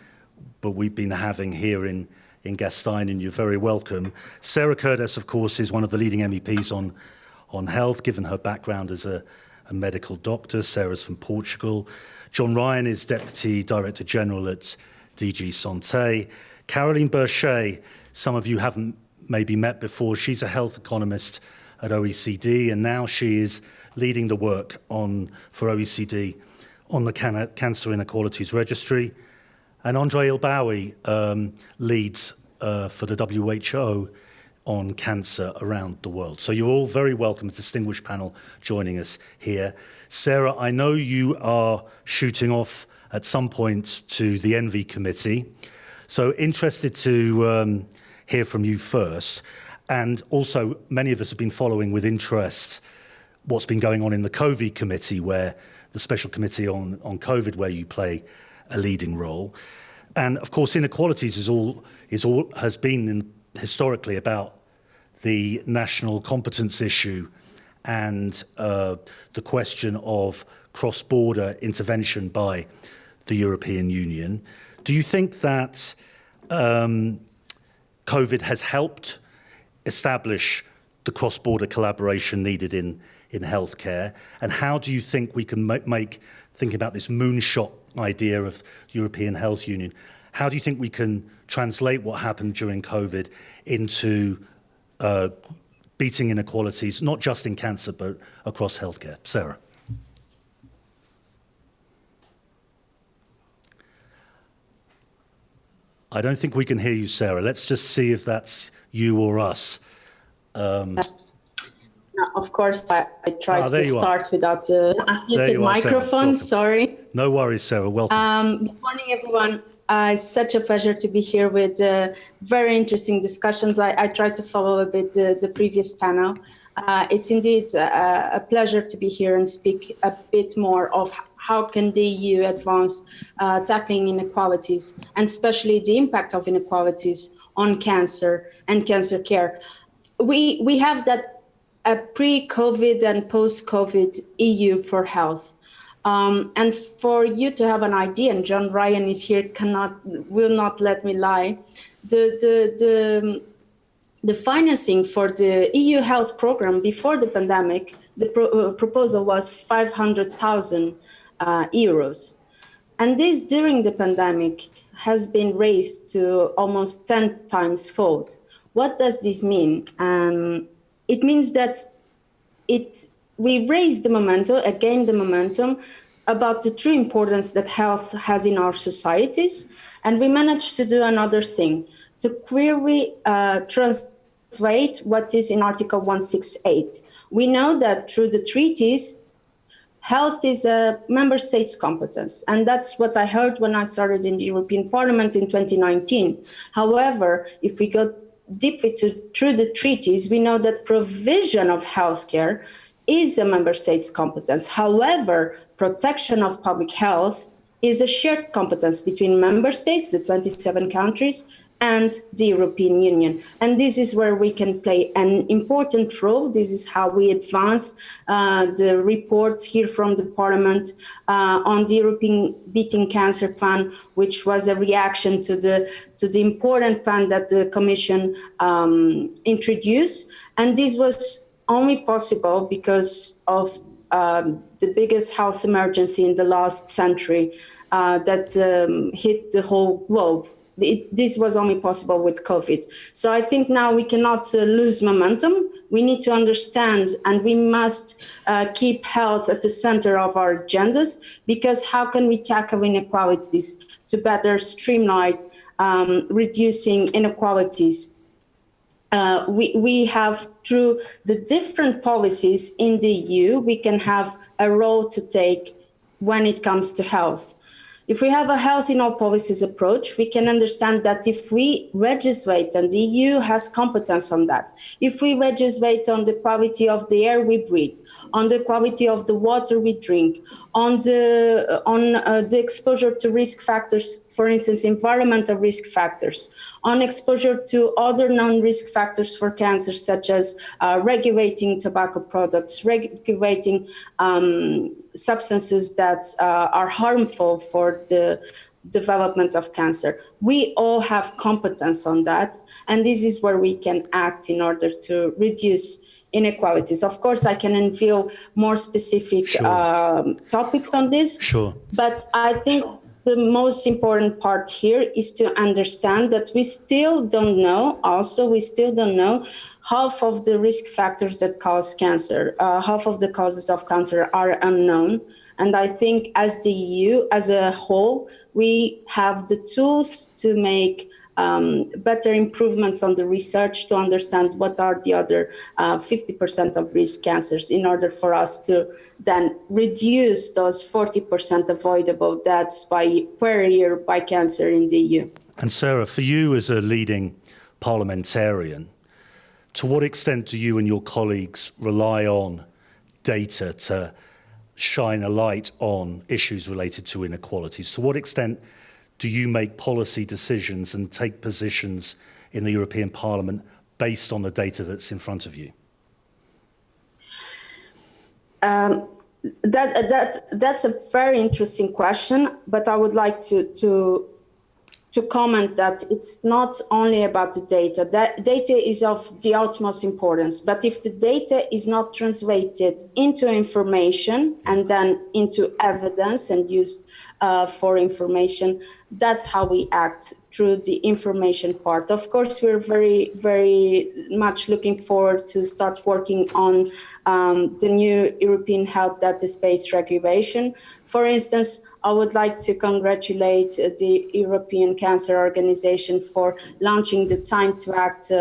having here in Gastein, and you're very welcome. Sarah Curtis, of course, is one of the leading MEPs on health, given her background as a medical doctor. Sarah's from Portugal. John Ryan is Deputy Director General at DG Santé. Caroline Berchet, some of you haven't maybe met before. She's a health economist at OECD, and now she is leading the work for OECD on the Cancer Inequalities Registry. And Andre Ilbawi leads for the WHO on cancer around the world. So you're all very welcome, a distinguished panel joining us here. Sarah, I know you are shooting off at some point to the Envy Committee. So interested to hear from you first. And also, many of us have been following with interest what's been going on in the COVID Committee, where the Special Committee on COVID, where you play a leading role. And of course, Inequalities has been historically about the national competence issue and the question of cross-border intervention by the European Union. Do you think that COVID has helped establish the cross-border collaboration needed in healthcare? And how do you think we can think about this moonshot idea of European Health Union? How do you think we can translate what happened during COVID into beating inequalities, not just in cancer, but across healthcare? Sarah. I don't think we can hear you, Sarah. Let's just see if that's you or us. Of course, I tried to start without the unmuted microphone. Sorry. No worries, Sarah. Welcome. Good morning, everyone. It's such a pleasure to be here with very interesting discussions. I tried to follow a bit the previous panel. It's indeed a pleasure to be here and speak a bit more of how can the EU advance tackling inequalities, and especially the impact of inequalities on cancer and cancer care. We have that a pre-COVID and post-COVID EU for health. And for you to have an idea, and John Ryan is here, will not let me lie, the financing for the EU health program before the pandemic, the proposal was 500,000 euros. And this during the pandemic has been raised to almost 10 times fold. What does this mean? It means that we raised the momentum, again the momentum, about the true importance that health has in our societies. And we managed to do another thing, to clearly translate what is in Article 168. We know that through the treaties, health is a member state's competence. And that's what I heard when I started in the European Parliament in 2019. However, if we go deeply through the treaties, we know that provision of healthcare is a member state's competence. However, protection of public health is a shared competence between member states, the 27 countries, and the European Union. And this is where we can play an important role. This is how we advance the report here from the Parliament on the European Beating Cancer Plan, which was a reaction to the important plan that the Commission introduced. And this was only possible because of the biggest health emergency in the last century that hit the whole globe. This was only possible with COVID. So I think now we cannot lose momentum. We need to understand, and we must keep health at the center of our agendas, because how can we tackle inequalities to better streamline reducing inequalities? We have, through the different policies in the EU, we can have a role to take when it comes to health. If we have a health in all policies approach, we can understand that if we legislate, and the EU has competence on that, if we legislate on the quality of the air we breathe, on the quality of the water we drink, on the exposure to risk factors for instance, environmental risk factors, on exposure to other non-risk factors for cancer, such as regulating tobacco products, regulating substances that are harmful for the development of cancer. We all have competence on that, and this is where we can act in order to reduce inequalities. Of course, I can unveil more specific topics on this, but I think the most important part here is to understand that we still don't know, half of the risk factors that cause cancer, half of the causes of cancer are unknown. And I think as the EU as a whole, we have the tools to make better improvements on the research to understand what are the other 50% of risk cancers in order for us to then reduce those 40% avoidable deaths per year by cancer in the EU. And Sarah, for you as a leading parliamentarian, to what extent do you and your colleagues rely on data to shine a light on issues related to inequalities? To what extent do you make policy decisions and take positions in the European Parliament based on the data that's in front of you? That's a very interesting question, but I would like to comment that it's not only about the data. That data is of the utmost importance, but if the data is not translated into information and then into evidence and used for information, that's how we act, through the information part. Of course, we're very, very much looking forward to start working on the new European Health Data Space regulation. For instance, I would like to congratulate the European Cancer Organization for launching the Time to Act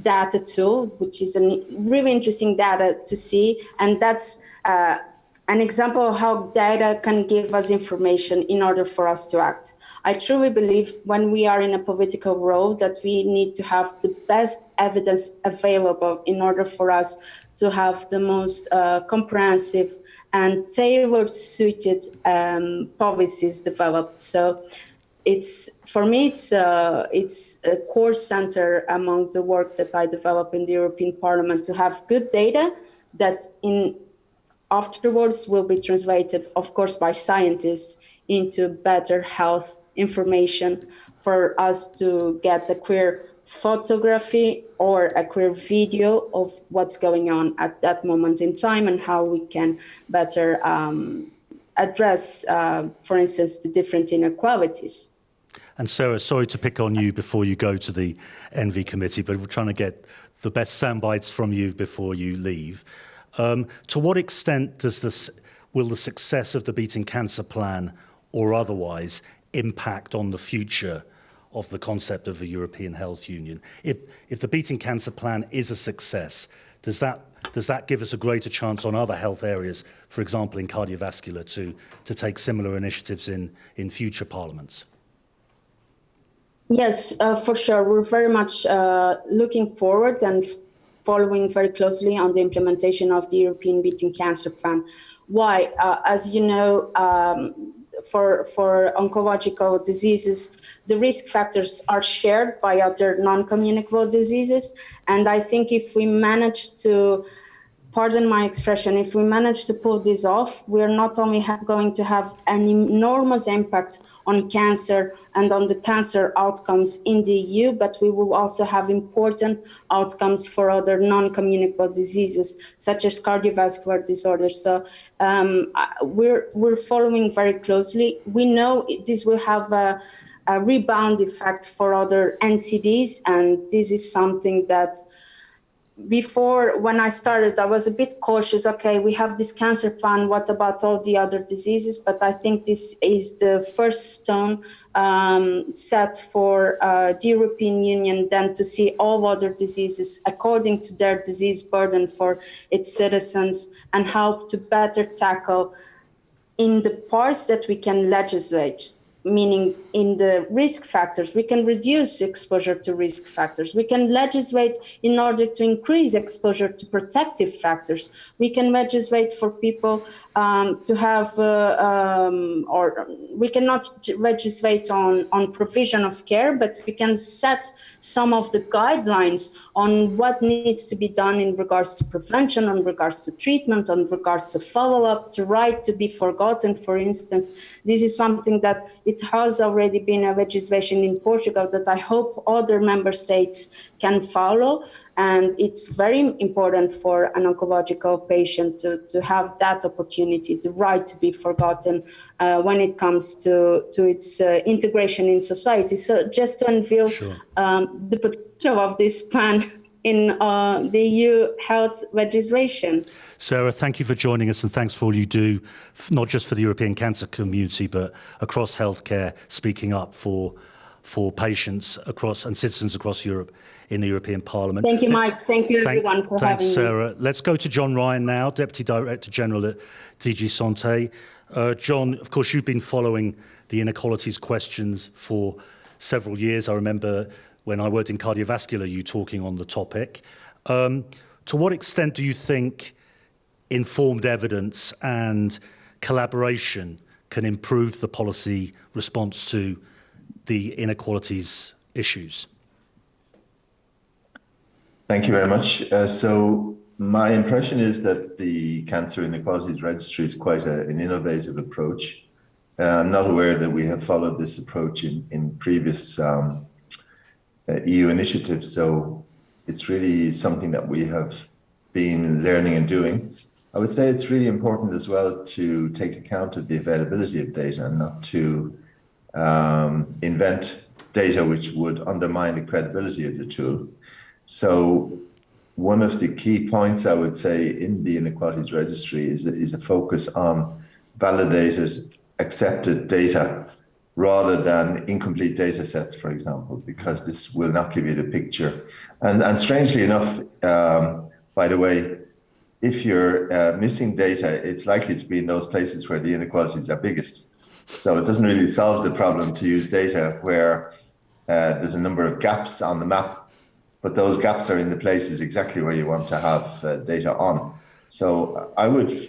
data tool, which is a really interesting data to see. And that's an example of how data can give us information in order for us to act. I truly believe when we are in a political role that we need to have the best evidence available in order for us to have the most comprehensive and tailored suited policies developed. So for me, it's a core center among the work that I develop in the European Parliament, to have good data that afterwards will be translated, of course, by scientists into better health information for us to get a clear photography or a clear video of what's going on at that moment in time and how we can better address, for instance, the different inequalities. And Sarah, sorry to pick on you before you go to the Envy Committee, but we're trying to get the best soundbites from you before you leave. To what extent will the success of the Beating Cancer Plan or otherwise impact on the future of the concept of a European Health Union? If the Beating Cancer Plan is a success, does that give us a greater chance on other health areas, for example in cardiovascular, to take similar initiatives in future parliaments? Yes, for sure. We're very much looking forward and following very closely on the implementation of the European Beating Cancer Plan. Why? As you know, for oncological diseases, the risk factors are shared by other non-communicable diseases. And I think if we manage to, pardon my expression, if we manage to pull this off, we're not only going to have an enormous impact on cancer and on the cancer outcomes in the EU, but we will also have important outcomes for other non-communicable diseases, such as cardiovascular disorders. So we're following very closely. We know this will have a rebound effect for other NCDs, and this is something that before, when I started, I was a bit cautious. Okay, we have this cancer plan. What about all the other diseases? But I think this is the first stone set for the European Union then to see all other diseases according to their disease burden for its citizens and how to better tackle in the parts that we can legislate meaning in the risk factors. We can reduce exposure to risk factors. We can legislate in order to increase exposure to protective factors. We can legislate for people to have, or we cannot legislate on provision of care, but we can set some of the guidelines on what needs to be done in regards to prevention, in regards to treatment, in regards to follow-up, to right to be forgotten, for instance. This is something that it has already been a legislation in Portugal that I hope other member states can follow. And it's very important for an oncological patient to have that opportunity, the right to be forgotten when it comes to its integration in society. So just to unveil the potential of this plan in the EU health legislation. Sarah, thank you for joining us, and thanks for all you do, not just for the European cancer community, but across healthcare, speaking up for patients across and citizens across Europe in the European Parliament. Thank you, Mike. Thank you, everyone, for having me. Thanks, Sarah. Let's go to John Ryan now, Deputy Director General at DG Santé. John, of course, you've been following the inequalities questions for several years. I remember when I worked in cardiovascular, you talking on the topic. To what extent do you think informed evidence and collaboration can improve the policy response to the inequalities issues? Thank you very much. So my impression is that the Cancer Inequalities Registry is quite an innovative approach. I'm not aware that we have followed this approach in previous EU initiatives, so it's really something that we have been learning and doing. I would say it's really important as well to take account of the availability of data and not to invent data which would undermine the credibility of the tool. So one of the key points I would say in the Inequalities Registry is a focus on validated, accepted data rather than incomplete data sets, for example, because this will not give you the picture. And strangely enough, by the way, if you're missing data, it's likely to be in those places where the inequalities are biggest. So it doesn't really solve the problem to use data where there's a number of gaps on the map, but those gaps are in the places exactly where you want to have data on. So I would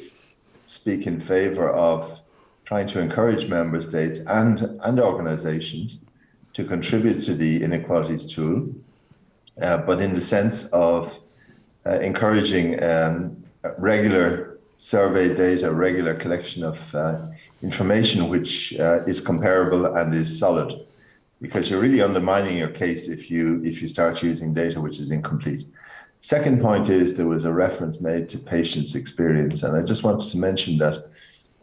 speak in favor of trying to encourage member states and organizations to contribute to the inequalities tool, but in the sense of encouraging regular survey data, regular collection of information which is comparable and is solid, because you're really undermining your case if you start using data which is incomplete. Second point is there was a reference made to patients' experience, and I just wanted to mention that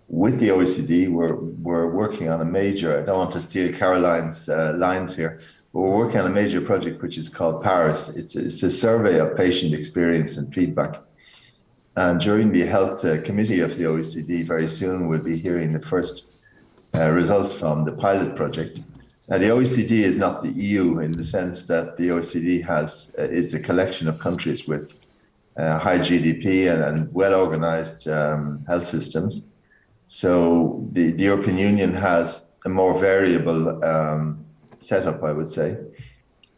with the OECD, we're working on a major, I don't want to steal Caroline's lines here, but we're working on a major project which is called PARIS. It's a survey of patient experience and feedback. And during the Health Committee of the OECD, very soon we'll be hearing the first results from the pilot project. Now, the OECD is not the EU in the sense that the OECD is a collection of countries with high GDP and well-organized health systems. So the European Union has a more variable setup, I would say,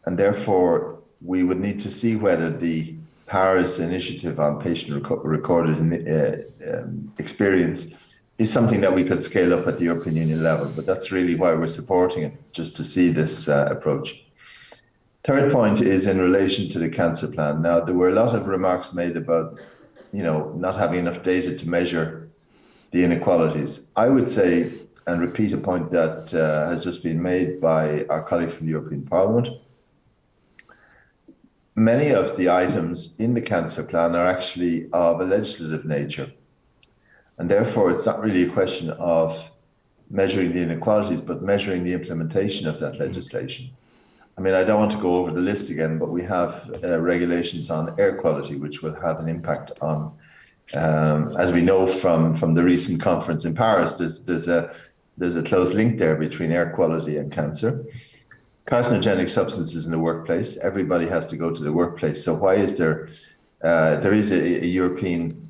and therefore we would need to see whether the Paris initiative on patient recorded experience is something that we could scale up at the European Union level, but that's really why we're supporting it, just to see this approach. Third point is in relation to the cancer plan. Now, there were a lot of remarks made about, not having enough data to measure the inequalities. I would say, and repeat a point that has just been made by our colleague from the European Parliament, many of the items in the cancer plan are actually of a legislative nature. And therefore, it's not really a question of measuring the inequalities, but measuring the implementation of that legislation. I mean, I don't want to go over the list again, but we have regulations on air quality, which will have an impact on, as we know from the recent conference in Paris, there's a close link there between air quality and cancer. Carcinogenic substances in the workplace, everybody has to go to the workplace. So why is there is a European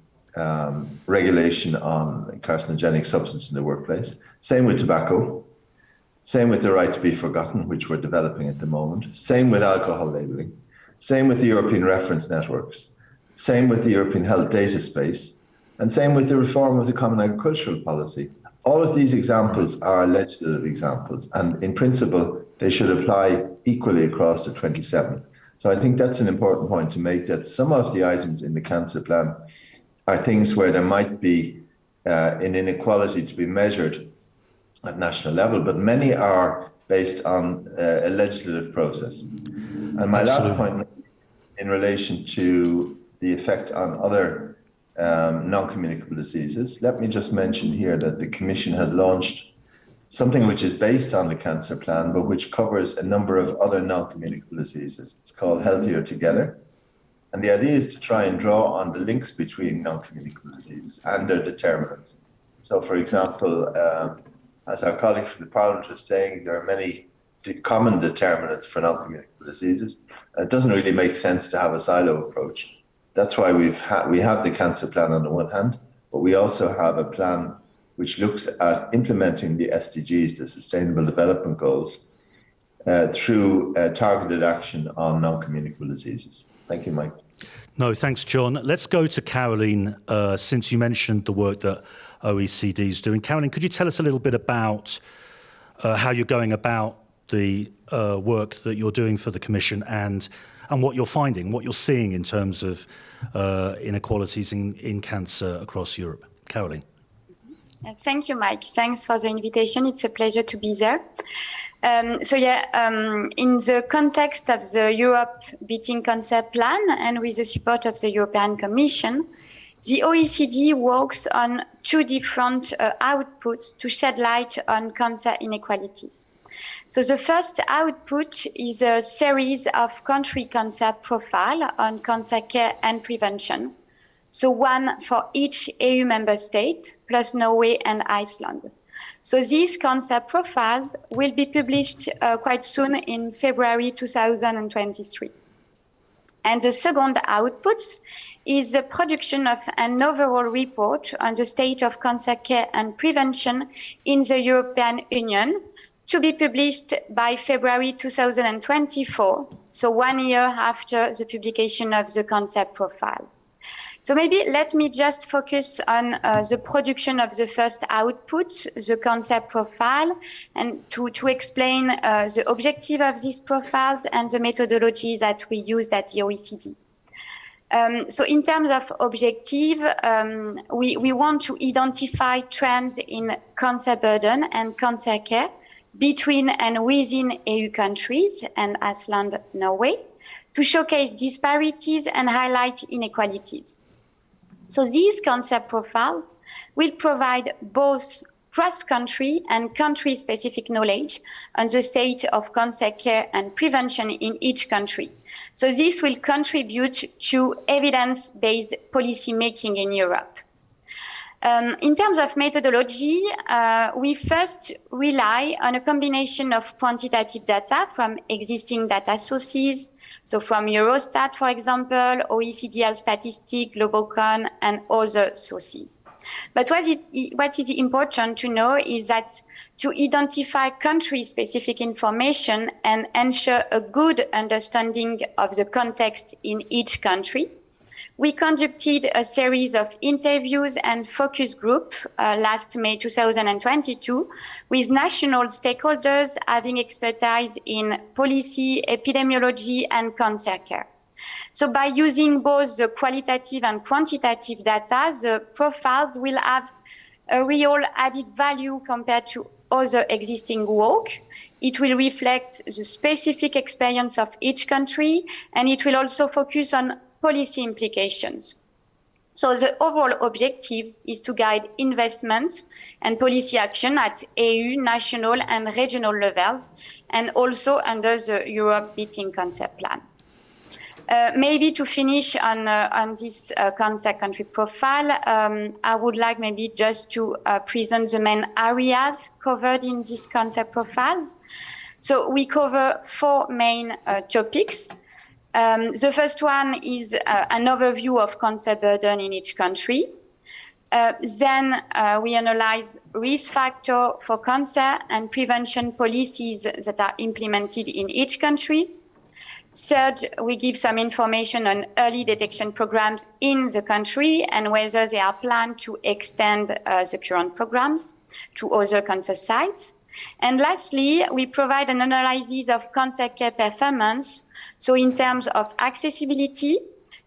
regulation on carcinogenic substance in the workplace? Same with tobacco. Same with the right to be forgotten, which we're developing at the moment. Same with alcohol labelling. Same with the European reference networks. Same with the European health data space. And same with the reform of the common agricultural policy. All of these examples are legislative examples, and in principle, they should apply equally across the 27. So I think that's an important point to make, that some of the items in the cancer plan are things where there might be an inequality to be measured at national level, but many are based on a legislative process. And my last point in relation to the effect on other non-communicable diseases, let me just mention here that the Commission has launched something which is based on the cancer plan, but which covers a number of other non-communicable diseases. It's called Healthier Together. And the idea is to try and draw on the links between non-communicable diseases and their determinants. So, for example, as our colleague from the Parliament was saying, there are many common determinants for non-communicable diseases. And it doesn't really make sense to have a silo approach. That's why we have the cancer plan on the one hand, but we also have a plan which looks at implementing the SDGs, the Sustainable Development Goals, through targeted action on non-communicable diseases. Thank you, Mike. No, thanks, John. Let's go to Caroline, since you mentioned the work that OECD is doing. Caroline, could you tell us a little bit about how you're going about the work that you're doing for the Commission and what you're finding, what you're seeing in terms of inequalities in cancer across Europe? Caroline. Thank you, Mike. Thanks for the invitation. It's a pleasure to be there. In the context of the Europe Beating Cancer Plan and with the support of the European Commission, the OECD works on two different outputs to shed light on cancer inequalities. So the first output is a series of country cancer profile on cancer care and prevention. So one for each EU member state, plus Norway and Iceland. So these cancer profiles will be published quite soon in February 2023. And the second output is the production of an overall report on the state of cancer care and prevention in the European Union, to be published by February 2024, so 1 year after the publication of the cancer profile. So maybe let me just focus on the production of the first output, the cancer profile, and to explain the objective of these profiles and the methodology that we use at the OECD. So in terms of objective, we want to identify trends in cancer burden and cancer care between and within EU countries and Iceland, Norway, to showcase disparities and highlight inequalities. So these cancer profiles will provide both cross-country and country-specific knowledge on the state of cancer care and prevention in each country. So this will contribute to evidence-based policy making in Europe. In terms of methodology, we first rely on a combination of quantitative data from existing data sources, so from Eurostat, for example, OECD Health Statistics, Globocon, and other sources. But what is important to know is that to identify country-specific information and ensure a good understanding of the context in each country, we conducted a series of interviews and focus groups last May 2022 with national stakeholders having expertise in policy, epidemiology, and cancer care. So by using both the qualitative and quantitative data, the profiles will have a real added value compared to other existing work. It will reflect the specific experience of each country, and it will also focus on policy implications. So the overall objective is to guide investments and policy action at EU, national and regional levels, and also under the Europe Beating Cancer Plan. Maybe to finish on this cancer country profile, I would like maybe just to present the main areas covered in these cancer profiles. So we cover 4 main topics. The first one is an overview of cancer burden in each country. Then we analyze risk factor for cancer and prevention policies that are implemented in each country. Third, we give some information on early detection programs in the country and whether they are planned to extend the current programs to other cancer sites. And lastly, we provide an analysis of cancer care performance, so in terms of accessibility,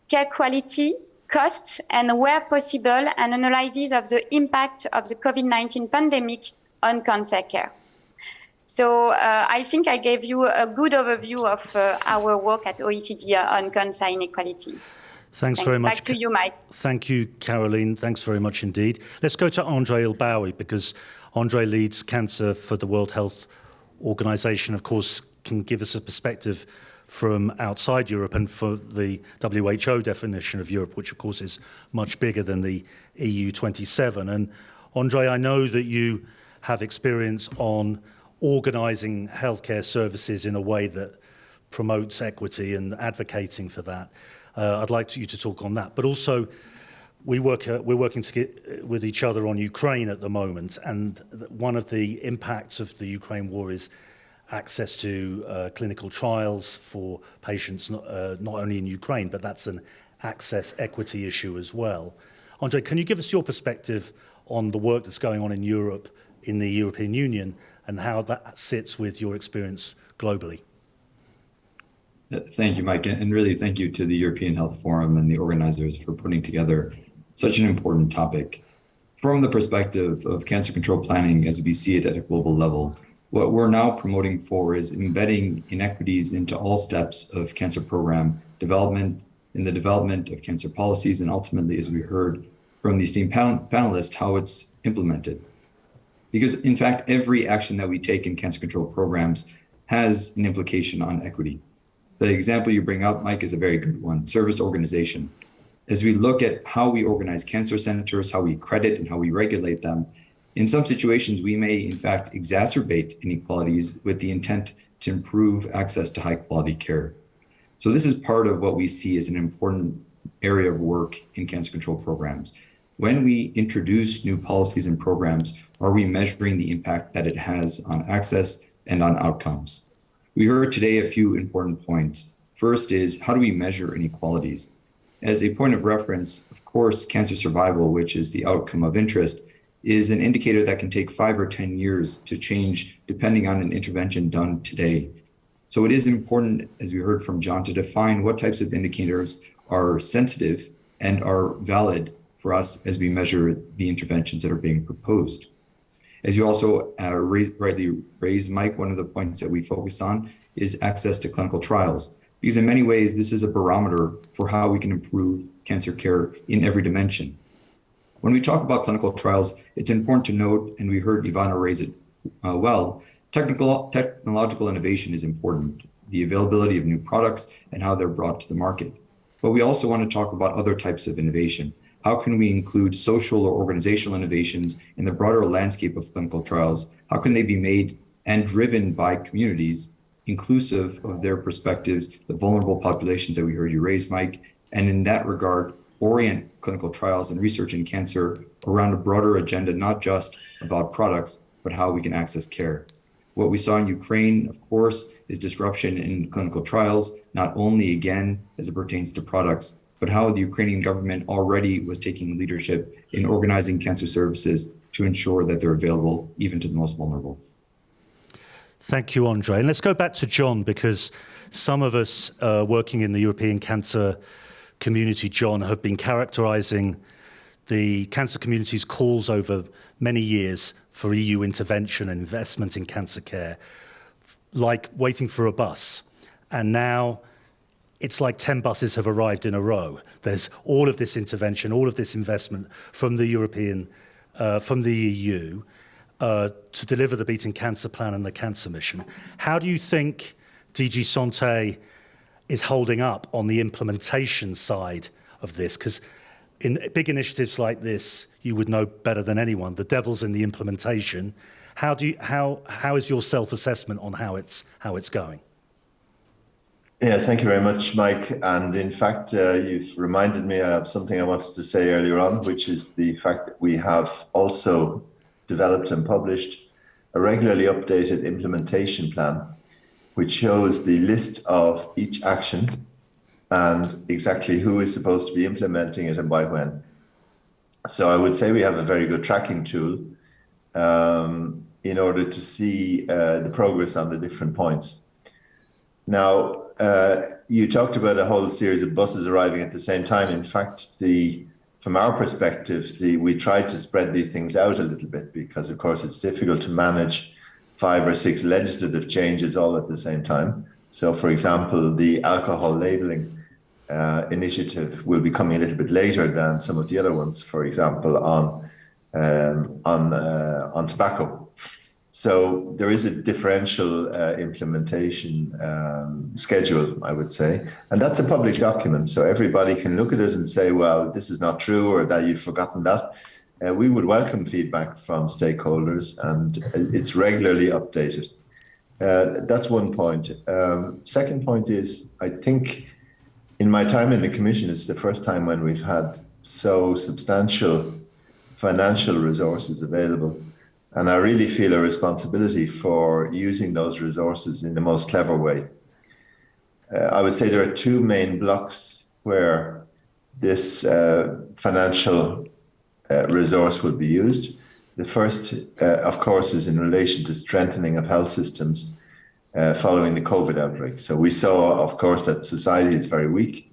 care quality, costs, and where possible, an analysis of the impact of the COVID-19 pandemic on cancer care. So I think I gave you a good overview of our work at OECD on cancer inequality. Thanks very much. Back to you, Mike. Thank you, Caroline. Thanks very much indeed. Let's go to Andre Ilbawi, because Andre leads Cancer for the World Health Organization, of course, can give us a perspective from outside Europe and for the WHO definition of Europe, which of course is much bigger than the EU 27. And Andre, I know that you have experience on organising healthcare services in a way that promotes equity and advocating for that. I'd like you to talk on that. But also, we're working with each other on Ukraine at the moment, and one of the impacts of the Ukraine war is access to clinical trials for patients, not only in Ukraine, but that's an access equity issue as well. Andre, can you give us your perspective on the work that's going on in Europe, in the European Union, and how that sits with your experience globally? Thank you, Mike, and really thank you to the European Health Forum and the organizers for putting together such an important topic. From the perspective of cancer control planning as we see it at a global level, what we're now promoting for is embedding inequities into all steps of cancer program development, in the development of cancer policies, and ultimately, as we heard from the esteemed panelists, how it's implemented. Because in fact, every action that we take in cancer control programs has an implication on equity. The example you bring up, Mike, is a very good one, service organization. As we look at how we organize cancer centers, how we credit and how we regulate them, in some situations, we may in fact exacerbate inequalities with the intent to improve access to high quality care. So this is part of what we see as an important area of work in cancer control programs. When we introduce new policies and programs, are we measuring the impact that it has on access and on outcomes? We heard today a few important points. First is, how do we measure inequalities? As a point of reference, of course, cancer survival, which is the outcome of interest, is an indicator that can take 5 or 10 years to change depending on an intervention done today. So it is important, as we heard from John, to define what types of indicators are sensitive and are valid for us as we measure the interventions that are being proposed. As you also rightly raised, Mike, one of the points that we focus on is access to clinical trials, because in many ways, this is a barometer for how we can improve cancer care in every dimension. When we talk about clinical trials, it's important to note, and we heard Ivana raise it well, technological innovation is important, the availability of new products and how they're brought to the market. But we also want to talk about other types of innovation. How can we include social or organizational innovations in the broader landscape of clinical trials? How can they be made and driven by communities, inclusive of their perspectives, the vulnerable populations that we heard you raise, Mike, and in that regard, orient clinical trials and research in cancer around a broader agenda, not just about products, but how we can access care. What we saw in Ukraine, of course, is disruption in clinical trials, not only, again, as it pertains to products, but how the Ukrainian government already was taking leadership in organizing cancer services to ensure that they're available even to the most vulnerable. Thank you, Andre. And let's go back to John, because some of us working in the European cancer community, John, have been characterizing the cancer community's calls over many years for EU intervention and investment in cancer care, like waiting for a bus. And now it's like 10 buses have arrived in a row. There's all of this intervention, all of this investment from the from the EU to deliver the Beating Cancer Plan and the Cancer Mission. How do you think DG Santé is holding up on the implementation side of this? Because in big initiatives like this, you would know better than anyone, the devil's in the implementation. How is your self-assessment on how it's going? Yes, thank you very much, Mike. And in fact, you've reminded me of something I wanted to say earlier on, which is the fact that we have also developed and published a regularly updated implementation plan, which shows the list of each action and exactly who is supposed to be implementing it and by when. So I would say we have a very good tracking tool in order to see the progress on the different points. Now, you talked about a whole series of buses arriving at the same time. In fact, from our perspective, we tried to spread these things out a little bit because, of course, it's difficult to manage 5 or 6 legislative changes all at the same time. So, for example, the alcohol labelling initiative will be coming a little bit later than some of the other ones, for example, on tobacco. So there is a differential implementation schedule, I would say, and that's a public document. So everybody can look at it and say, well, this is not true, or that you've forgotten that. We would welcome feedback from stakeholders, and it's regularly updated. That's one point. Second point is, I think in my time in the Commission, it's the first time when we've had so substantial financial resources available. And I really feel a responsibility for using those resources in the most clever way. I would say there are 2 main blocks where this financial resource would be used. The first, of course, is in relation to strengthening of health systems following the COVID outbreak. So we saw, of course, that society is very weak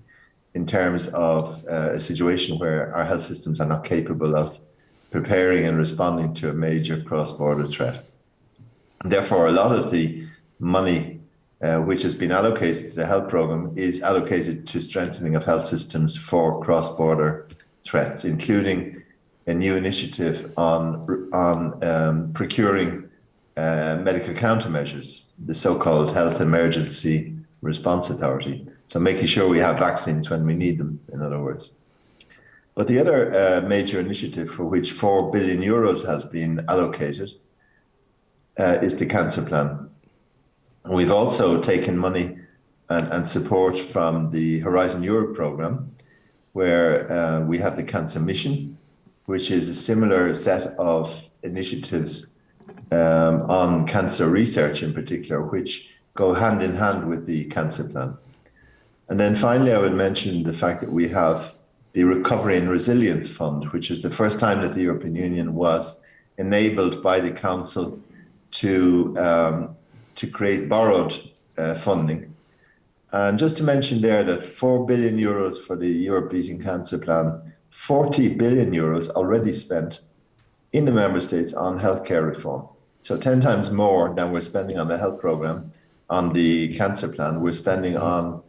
in terms of a situation where our health systems are not capable of preparing and responding to a major cross-border threat. And therefore, a lot of the money which has been allocated to the health program is allocated to strengthening of health systems for cross-border threats, including a new initiative on procuring medical countermeasures, the so-called Health Emergency Response Authority. So making sure we have vaccines when we need them, in other words. But the other major initiative for which 4 billion euros has been allocated is the cancer plan. And we've also taken money and support from the Horizon Europe program, where we have the Cancer Mission, which is a similar set of initiatives on cancer research in particular, which go hand in hand with the cancer plan. And then finally, I would mention the fact that we have the Recovery and Resilience Fund, which is the first time that the European Union was enabled by the Council to create borrowed funding. And just to mention there that 4 billion euros for the Europe Beating Cancer Plan, 40 billion euros already spent in the member states on healthcare reform. So 10 times more than we're spending on the health program, on the cancer plan, we're spending on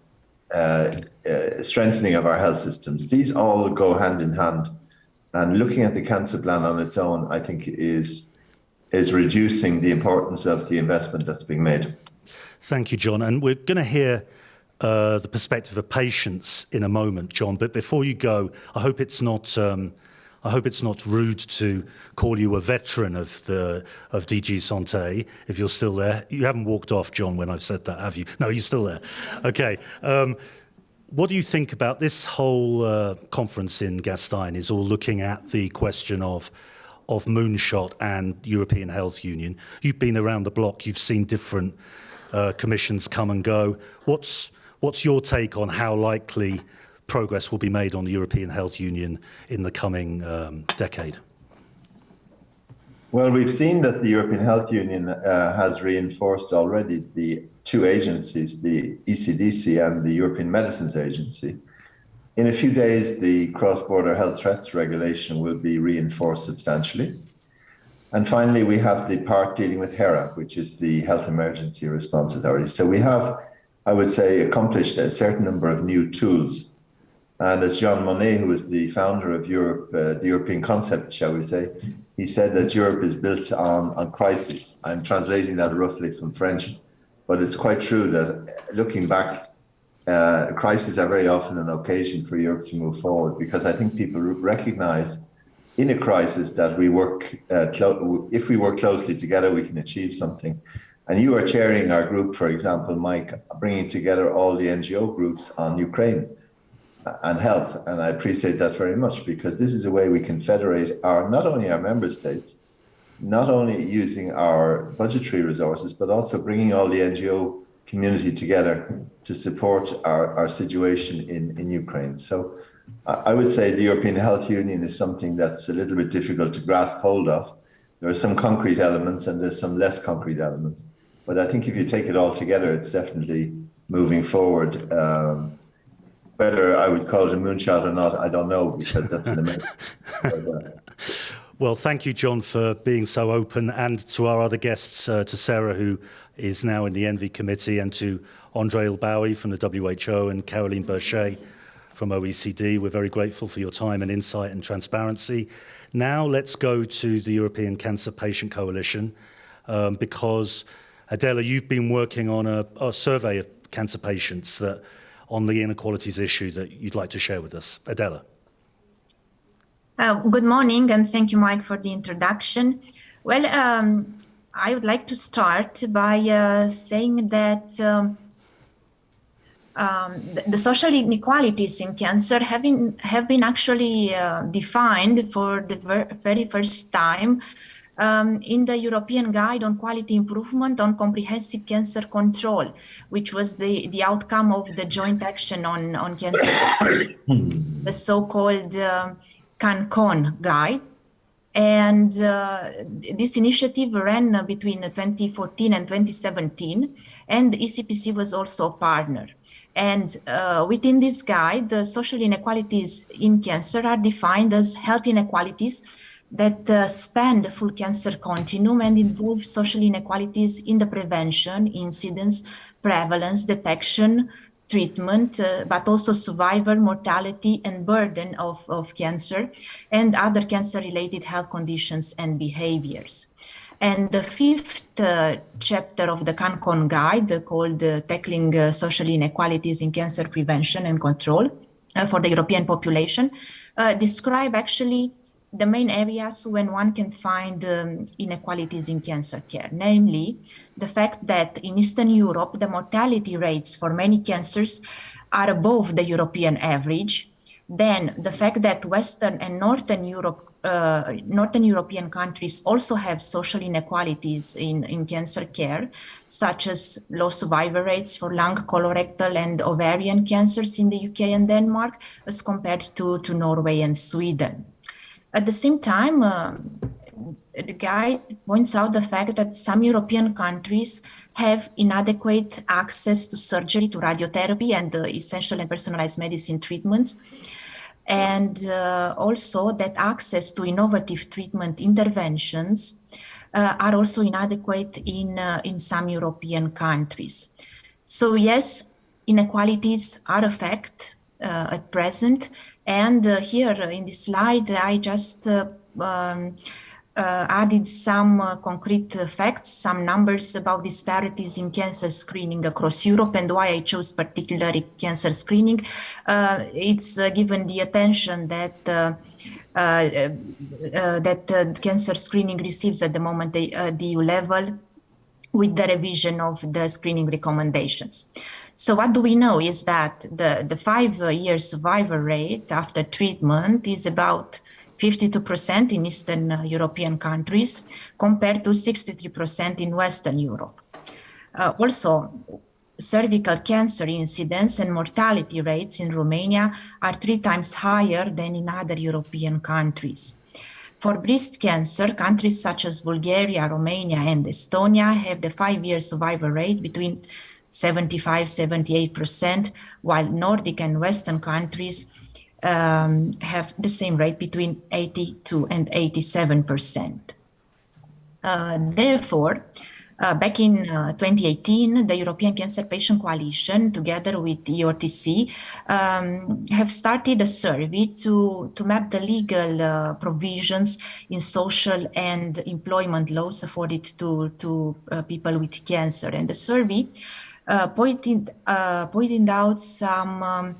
strengthening of our health systems. These all go hand in hand, and looking at the cancer plan on its own, I think is reducing the importance of the investment that's being made. Thank you, John. And we're going to hear the perspective of patients in a moment, John. But before you go, I hope it's not rude to call you a veteran of DG Santé, if you're still there. You haven't walked off, John, when I've said that, have you? No, you're still there. Okay. What do you think about this whole conference in Gastein is all looking at the question of moonshot and European Health Union? You've been around the block. You've seen different commissions come and go. What's your take on how likely progress will be made on the European Health Union in the coming decade? Well, we've seen that the European Health Union has reinforced already the 2 agencies, the ECDC and the European Medicines Agency. In a few days, the cross-border health threats regulation will be reinforced substantially. And finally, we have the part dealing with HERA, which is the Health Emergency Response Authority. So we have, I would say, accomplished a certain number of new tools. And as Jean Monnet, who is the founder of Europe, the European concept, shall we say, he said that Europe is built on crisis. I'm translating that roughly from French, but it's quite true that looking back, crises are very often an occasion for Europe to move forward, because I think people recognize in a crisis that we work, if we work closely together, we can achieve something. And you are chairing our group, for example, Mike, bringing together all the NGO groups on Ukraine and health. And I appreciate that very much, because this is a way we can federate not only our member states, not only using our budgetary resources, but also bringing all the NGO community together to support our situation in Ukraine. So I would say the European Health Union is something that's a little bit difficult to grasp hold of. There are some concrete elements and there's some less concrete elements. But I think if you take it all together, it's definitely moving forward. Whether I would call it a moonshot or not, I don't know, because that's an amazing. Well, thank you, John, for being so open, and to our other guests, to Sarah, who is now in the Envy Committee, and to Andre Ilbawi from the WHO and Caroline Berchet from OECD. We're very grateful for your time and insight and transparency. Now let's go to the European Cancer Patient Coalition, because Adela, you've been working on a survey of cancer patients on the inequalities issue that you'd like to share with us. Adela. Good morning, and thank you, Mike, for the introduction. Well, I would like to start by saying that the social inequalities in cancer have been actually defined for the very first time in the European Guide on Quality Improvement on Comprehensive Cancer Control, which was the outcome of the joint action on cancer, the so-called CANCON guide. And this initiative ran between 2014 and 2017, and the ECPC was also a partner. And within this guide, the social inequalities in cancer are defined as health inequalities that span the full cancer continuum and involve social inequalities in the prevention, incidence, prevalence, detection, treatment, but also survivor, mortality, and burden of cancer and other cancer-related health conditions and behaviors. And the fifth chapter of the CANCON guide, called Tackling Social Inequalities in Cancer Prevention and Control for the European population, describe actually the main areas when one can find inequalities in cancer care, namely the fact that in Eastern Europe, the mortality rates for many cancers are above the European average. Then the fact that Western and Northern European countries also have social inequalities in cancer care, such as low survival rates for lung, colorectal, and ovarian cancers in the UK and Denmark, as compared to Norway and Sweden. At the same time, the guide points out the fact that some European countries have inadequate access to surgery, to radiotherapy, and essential and personalized medicine treatments, and also that access to innovative treatment interventions are also inadequate in some European countries. So yes, inequalities are a fact at present. And here in this slide, I just added some concrete facts, some numbers about disparities in cancer screening across Europe, and why I chose particularly cancer screening. It's given the attention that cancer screening receives at the moment at the EU level with the revision of the screening recommendations. So what do we know is that the 5-year survival rate after treatment is about 52% in Eastern European countries, compared to 63% in Western Europe. Also, cervical cancer incidence and mortality rates in Romania are 3 times higher than in other European countries. For breast cancer, countries such as Bulgaria, Romania, and Estonia have the 5-year survival rate between 75-78%, while Nordic and Western countries have the same rate between 82 and 87%. Therefore, back in 2018, the European Cancer Patient Coalition, together with EOTC, have started a survey to map the legal provisions in social and employment laws afforded to people with cancer. And the survey pointed out some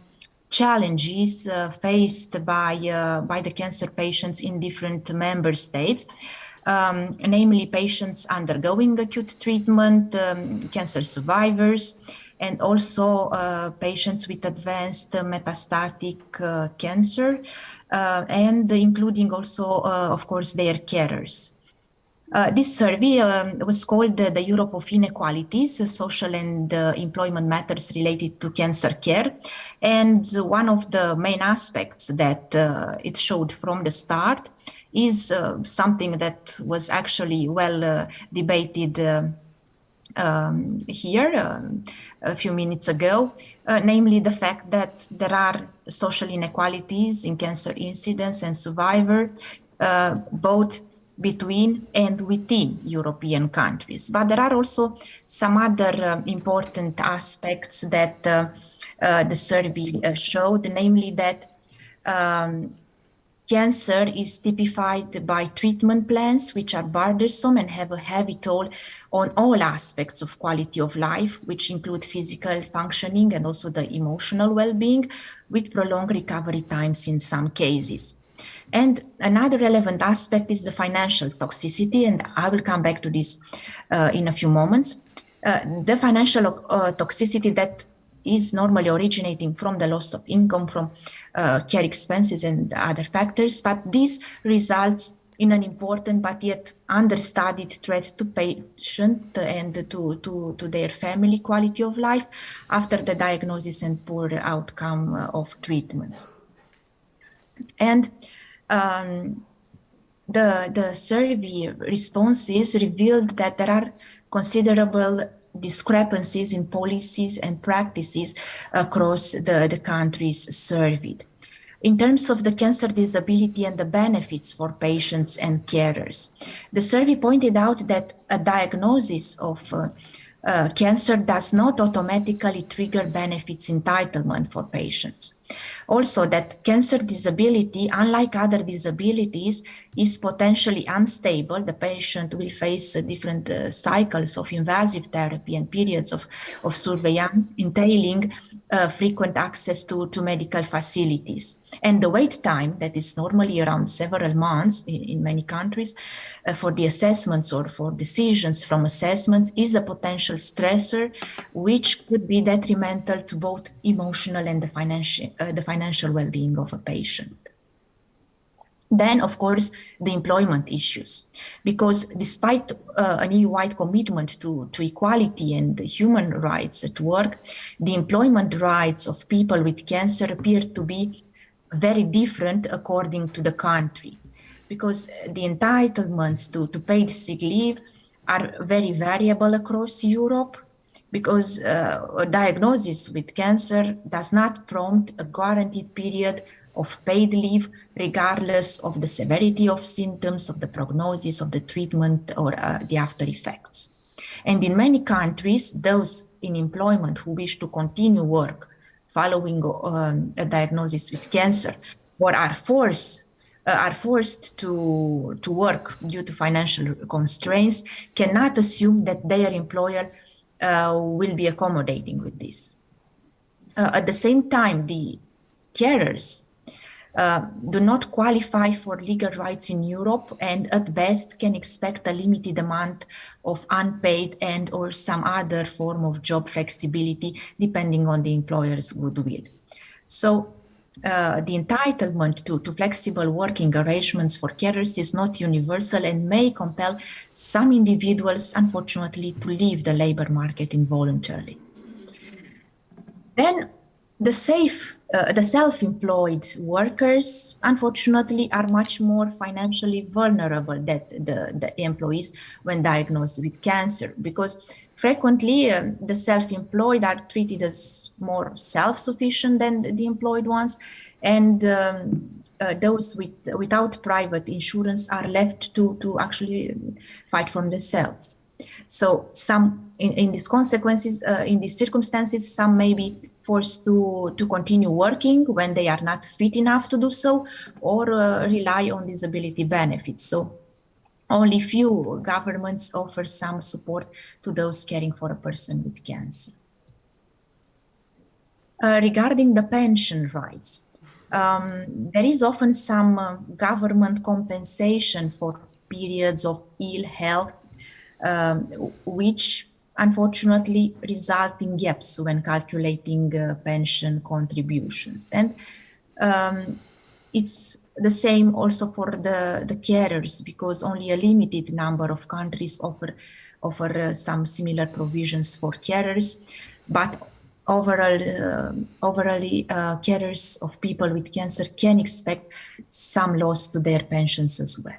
challenges faced by the cancer patients in different member states, namely patients undergoing acute treatment, cancer survivors, and also patients with advanced metastatic cancer, and including also, of course, their carers. This survey was called the Europe of Inequalities, Social and Employment Matters Related to Cancer Care. And one of the main aspects that it showed from the start is something that was actually well debated here a few minutes ago, namely the fact that there are social inequalities in cancer incidence and survivor, both between and within European countries. But there are also some other important aspects that the survey showed, namely that cancer is typified by treatment plans which are burdensome and have a heavy toll on all aspects of quality of life, which include physical functioning and also the emotional well-being, with prolonged recovery times in some cases. And another relevant aspect is the financial toxicity, and I will come back to this in a few moments. The financial toxicity that is normally originating from the loss of income, from care expenses and other factors, but this results in an important but yet understudied threat to patient and to their family quality of life after the diagnosis and poor outcome of treatments. And the survey responses revealed that there are considerable discrepancies in policies and practices across the countries surveyed. In terms of the cancer disability and the benefits for patients and carers, the survey pointed out that a diagnosis of cancer does not automatically trigger benefits entitlement for patients. Also, that cancer disability, unlike other disabilities, is potentially unstable. The patient will face different cycles of invasive therapy and periods of surveillance, entailing frequent access to medical facilities. And the wait time, that is normally around several months in many countries, for the assessments or for decisions from assessments, is a potential stressor, which could be detrimental to both emotional and the financial well-being of a patient. Then, of course, the employment issues, because despite an EU-wide commitment to equality and human rights at work, the employment rights of people with cancer appear to be very different according to the country, because the entitlements to paid sick leave are very variable across Europe, because a diagnosis with cancer does not prompt a guaranteed period of paid leave, regardless of the severity of symptoms, of the prognosis, of the treatment, or the after effects. And in many countries, those in employment who wish to continue work following a diagnosis with cancer, or are forced to work due to financial constraints, cannot assume that their employer will be accommodating with this. At the same time, the carers do not qualify for legal rights in Europe, and at best can expect a limited amount of unpaid and or some other form of job flexibility depending on the employer's goodwill. So the entitlement to flexible working arrangements for carers is not universal and may compel some individuals, unfortunately, to leave the labor market involuntarily. Then the self-employed workers, unfortunately, are much more financially vulnerable than the employees when diagnosed with cancer, because frequently the self-employed are treated as more self-sufficient than the employed ones, and those without private insurance are left to actually fight for themselves. So some, in these consequences, in these circumstances, some may be forced to continue working when they are not fit enough to do so, or rely on disability benefits. So only few governments offer some support to those caring for a person with cancer. Regarding the pension rights, there is often some government compensation for periods of ill health, which unfortunately result in gaps when calculating pension contributions. And it's the same also for the carers, because only a limited number of countries offer some similar provisions for carers, but overall, carers of people with cancer can expect some loss to their pensions as well.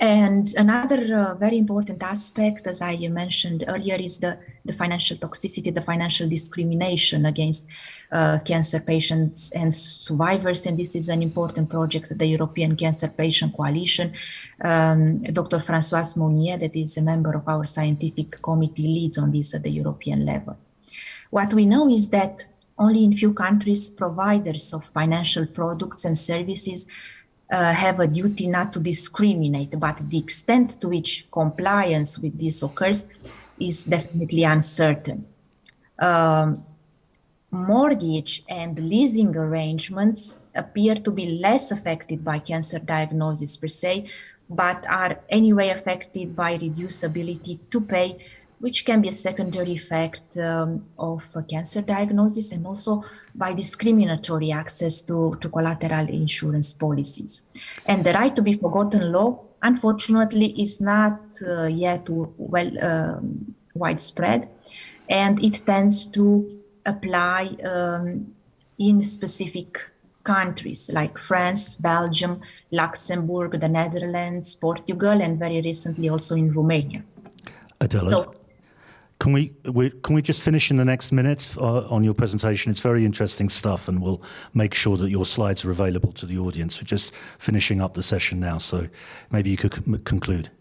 And another very important aspect, as I mentioned earlier, is the financial toxicity, the financial discrimination against cancer patients and survivors. And this is an important project that the European Cancer Patient Coalition, Dr. Françoise Monnier, that is a member of our scientific committee, leads on this at the European level. What we know is that only in few countries, providers of financial products and services have a duty not to discriminate, but the extent to which compliance with this occurs is definitely uncertain. Mortgage and leasing arrangements appear to be less affected by cancer diagnosis per se, but are anyway affected by reduced ability to pay, which can be a secondary effect of cancer diagnosis, and also by discriminatory access to collateral insurance policies. And the right to be forgotten law, unfortunately, is not yet well widespread, and it tends to apply in specific countries like France, Belgium, Luxembourg, the Netherlands, Portugal, and very recently also in Romania. Adela, can we just finish in the next minute on your presentation? It's very interesting stuff, and we'll make sure that your slides are available to the audience. We're just finishing up the session now, so maybe you could conclude.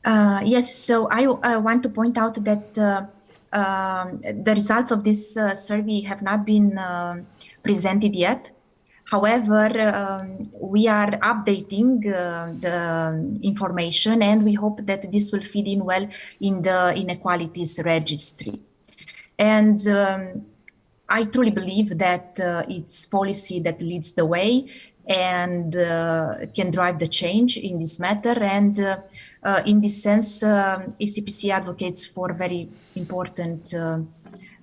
Yes, so I want to point out that the results of this survey have not been presented yet. However, we are updating the information, and we hope that this will feed in well in the Inequalities Registry. And I truly believe that it's policy that leads the way and can drive the change in this matter. And in this sense, ECPC advocates for very important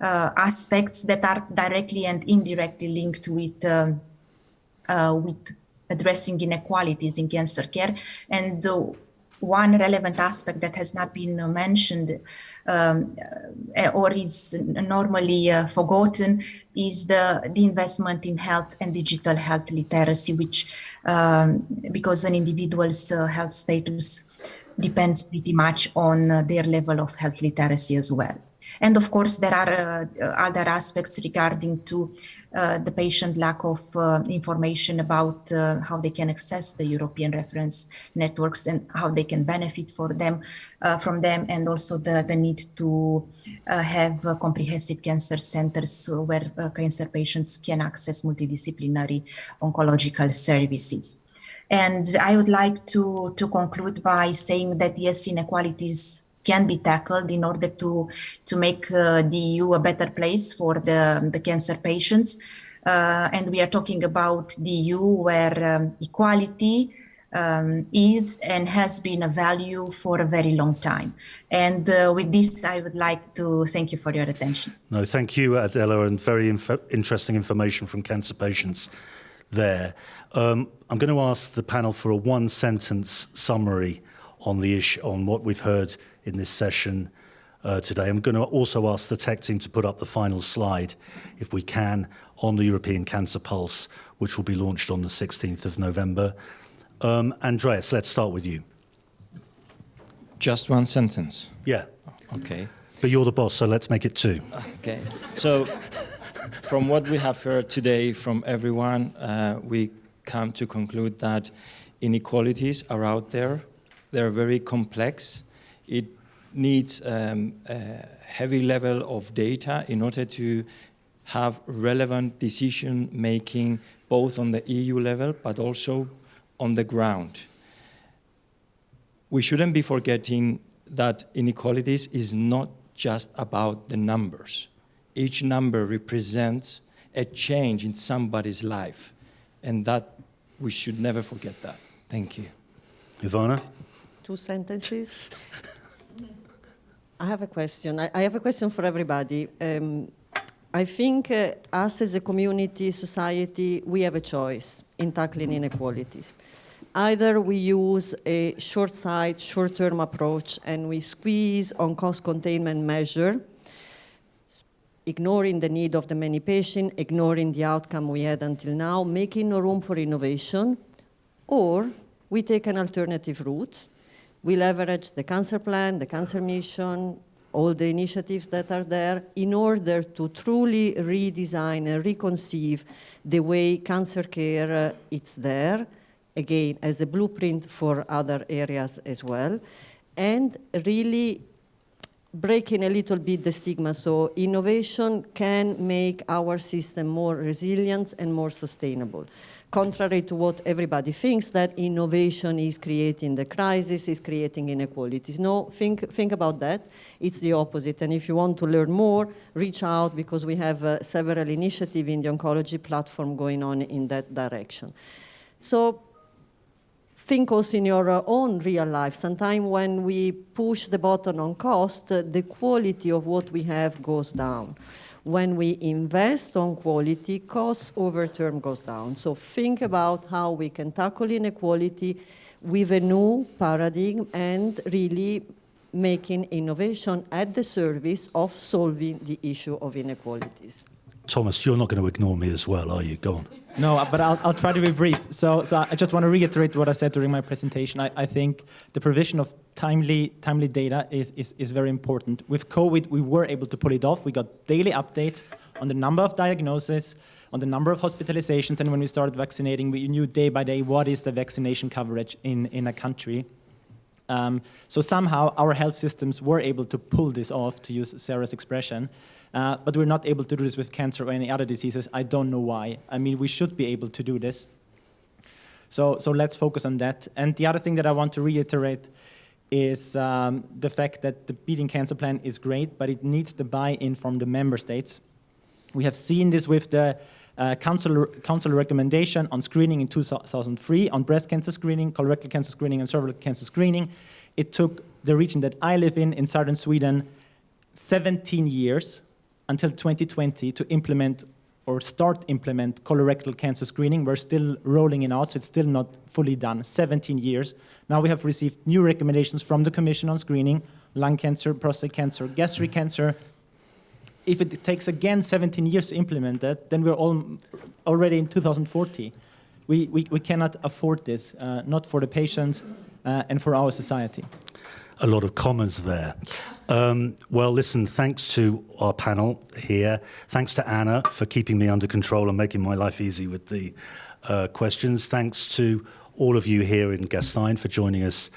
aspects that are directly and indirectly linked with addressing inequalities in cancer care. And one relevant aspect that has not been mentioned or is normally forgotten is the investment in health and digital health literacy, which because an individual's health status depends pretty much on their level of health literacy as well. And of course, there are other aspects regarding to the patient lack of information about how they can access the European reference networks and how they can benefit from them, and also the need to have comprehensive cancer centers where cancer patients can access multidisciplinary oncological services. And I would like to conclude by saying that yes, inequalities can be tackled in order to make the EU a better place for the cancer patients. And we are talking about the EU where equality is and has been a value for a very long time. And with this, I would like to thank you for your attention. No, thank you, Adela, and very interesting information from cancer patients there. I'm going to ask the panel for a one-sentence summary on the issue, on what we've heard in this session today. I'm going to also ask the tech team to put up the final slide, if we can, on the European Cancer Pulse, which will be launched on the 16th of November. Andreas, let's start with you. Just one sentence? Yeah. Okay. But you're the boss, so let's make it two. Okay. So from what we have heard today from everyone, we come to conclude that inequalities are out there. They're very complex. It needs a heavy level of data in order to have relevant decision making both on the EU level but also on the ground. We shouldn't be forgetting that inequalities is not just about the numbers. Each number represents a change in somebody's life, and that we should never forget that. Thank you. Ivana? 2 sentences. I have a question. I have a question for everybody. I think us as a community, society, we have a choice in tackling inequalities. Either we use a short-sighted, short-term approach and we squeeze on cost containment measure, ignoring the need of the many patients, ignoring the outcome we had until now, making no room for innovation, or we take an alternative route. We leverage the cancer plan, the cancer mission, all the initiatives that are there in order to truly redesign and reconceive the way cancer care is there, again, as a blueprint for other areas as well, and really breaking a little bit the stigma. So innovation can make our system more resilient and more sustainable. Contrary to what everybody thinks, that innovation is creating the crisis, is creating inequalities. No, think about that. It's the opposite. And if you want to learn more, reach out, because we have several initiatives in the oncology platform going on in that direction. So think also in your own real life. Sometimes when we push the button on cost, the quality of what we have goes down. When we invest on quality, cost over term goes down. So think about how we can tackle inequality with a new paradigm and really making innovation at the service of solving the issue of inequalities. Thomas, you're not going to ignore me as well, are you? Go on. No, but I'll try to be brief. So I just want to reiterate what I said during my presentation. I think the provision of timely data is very important. With COVID, we were able to pull it off. We got daily updates on the number of diagnoses, on the number of hospitalizations, and when we started vaccinating, we knew day by day what is the vaccination coverage in a country. So somehow our health systems were able to pull this off, to use Sarah's expression. But we're not able to do this with cancer or any other diseases. I don't know why. I mean, we should be able to do this. So let's focus on that. And the other thing that I want to reiterate is the fact that the Beating Cancer Plan is great, but it needs the buy-in from the member states. We have seen this with the council recommendation on screening in 2003, on breast cancer screening, colorectal cancer screening, and cervical cancer screening. It took the region that I live in southern Sweden, 17 years until 2020 to implement or implement colorectal cancer screening. We're still rolling it out, so it's still not fully done, 17 years. Now we have received new recommendations from the Commission on screening, lung cancer, prostate cancer, gastric cancer. If it takes again 17 years to implement that, then we're already in 2040. We cannot afford this, not for the patients and for our society. A lot of commas there. Well, listen, thanks to our panel here. Thanks to Anna for keeping me under control and making my life easy with the questions. Thanks to all of you here in Gastein for joining us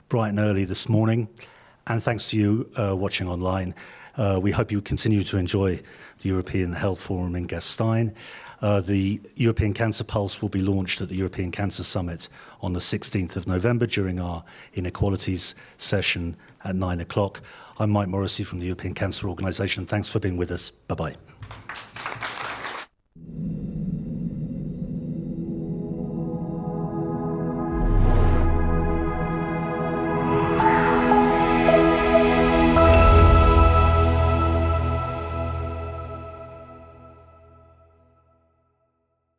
bright and early this morning. And thanks to you watching online. We hope you continue to enjoy the European Health Forum in Gastein. The European Cancer Pulse will be launched at the European Cancer Summit on the 16th of November during our Inequalities session at 9 o'clock. I'm Mike Morrissey from the European Cancer Organisation. Thanks for being with us. Bye-bye.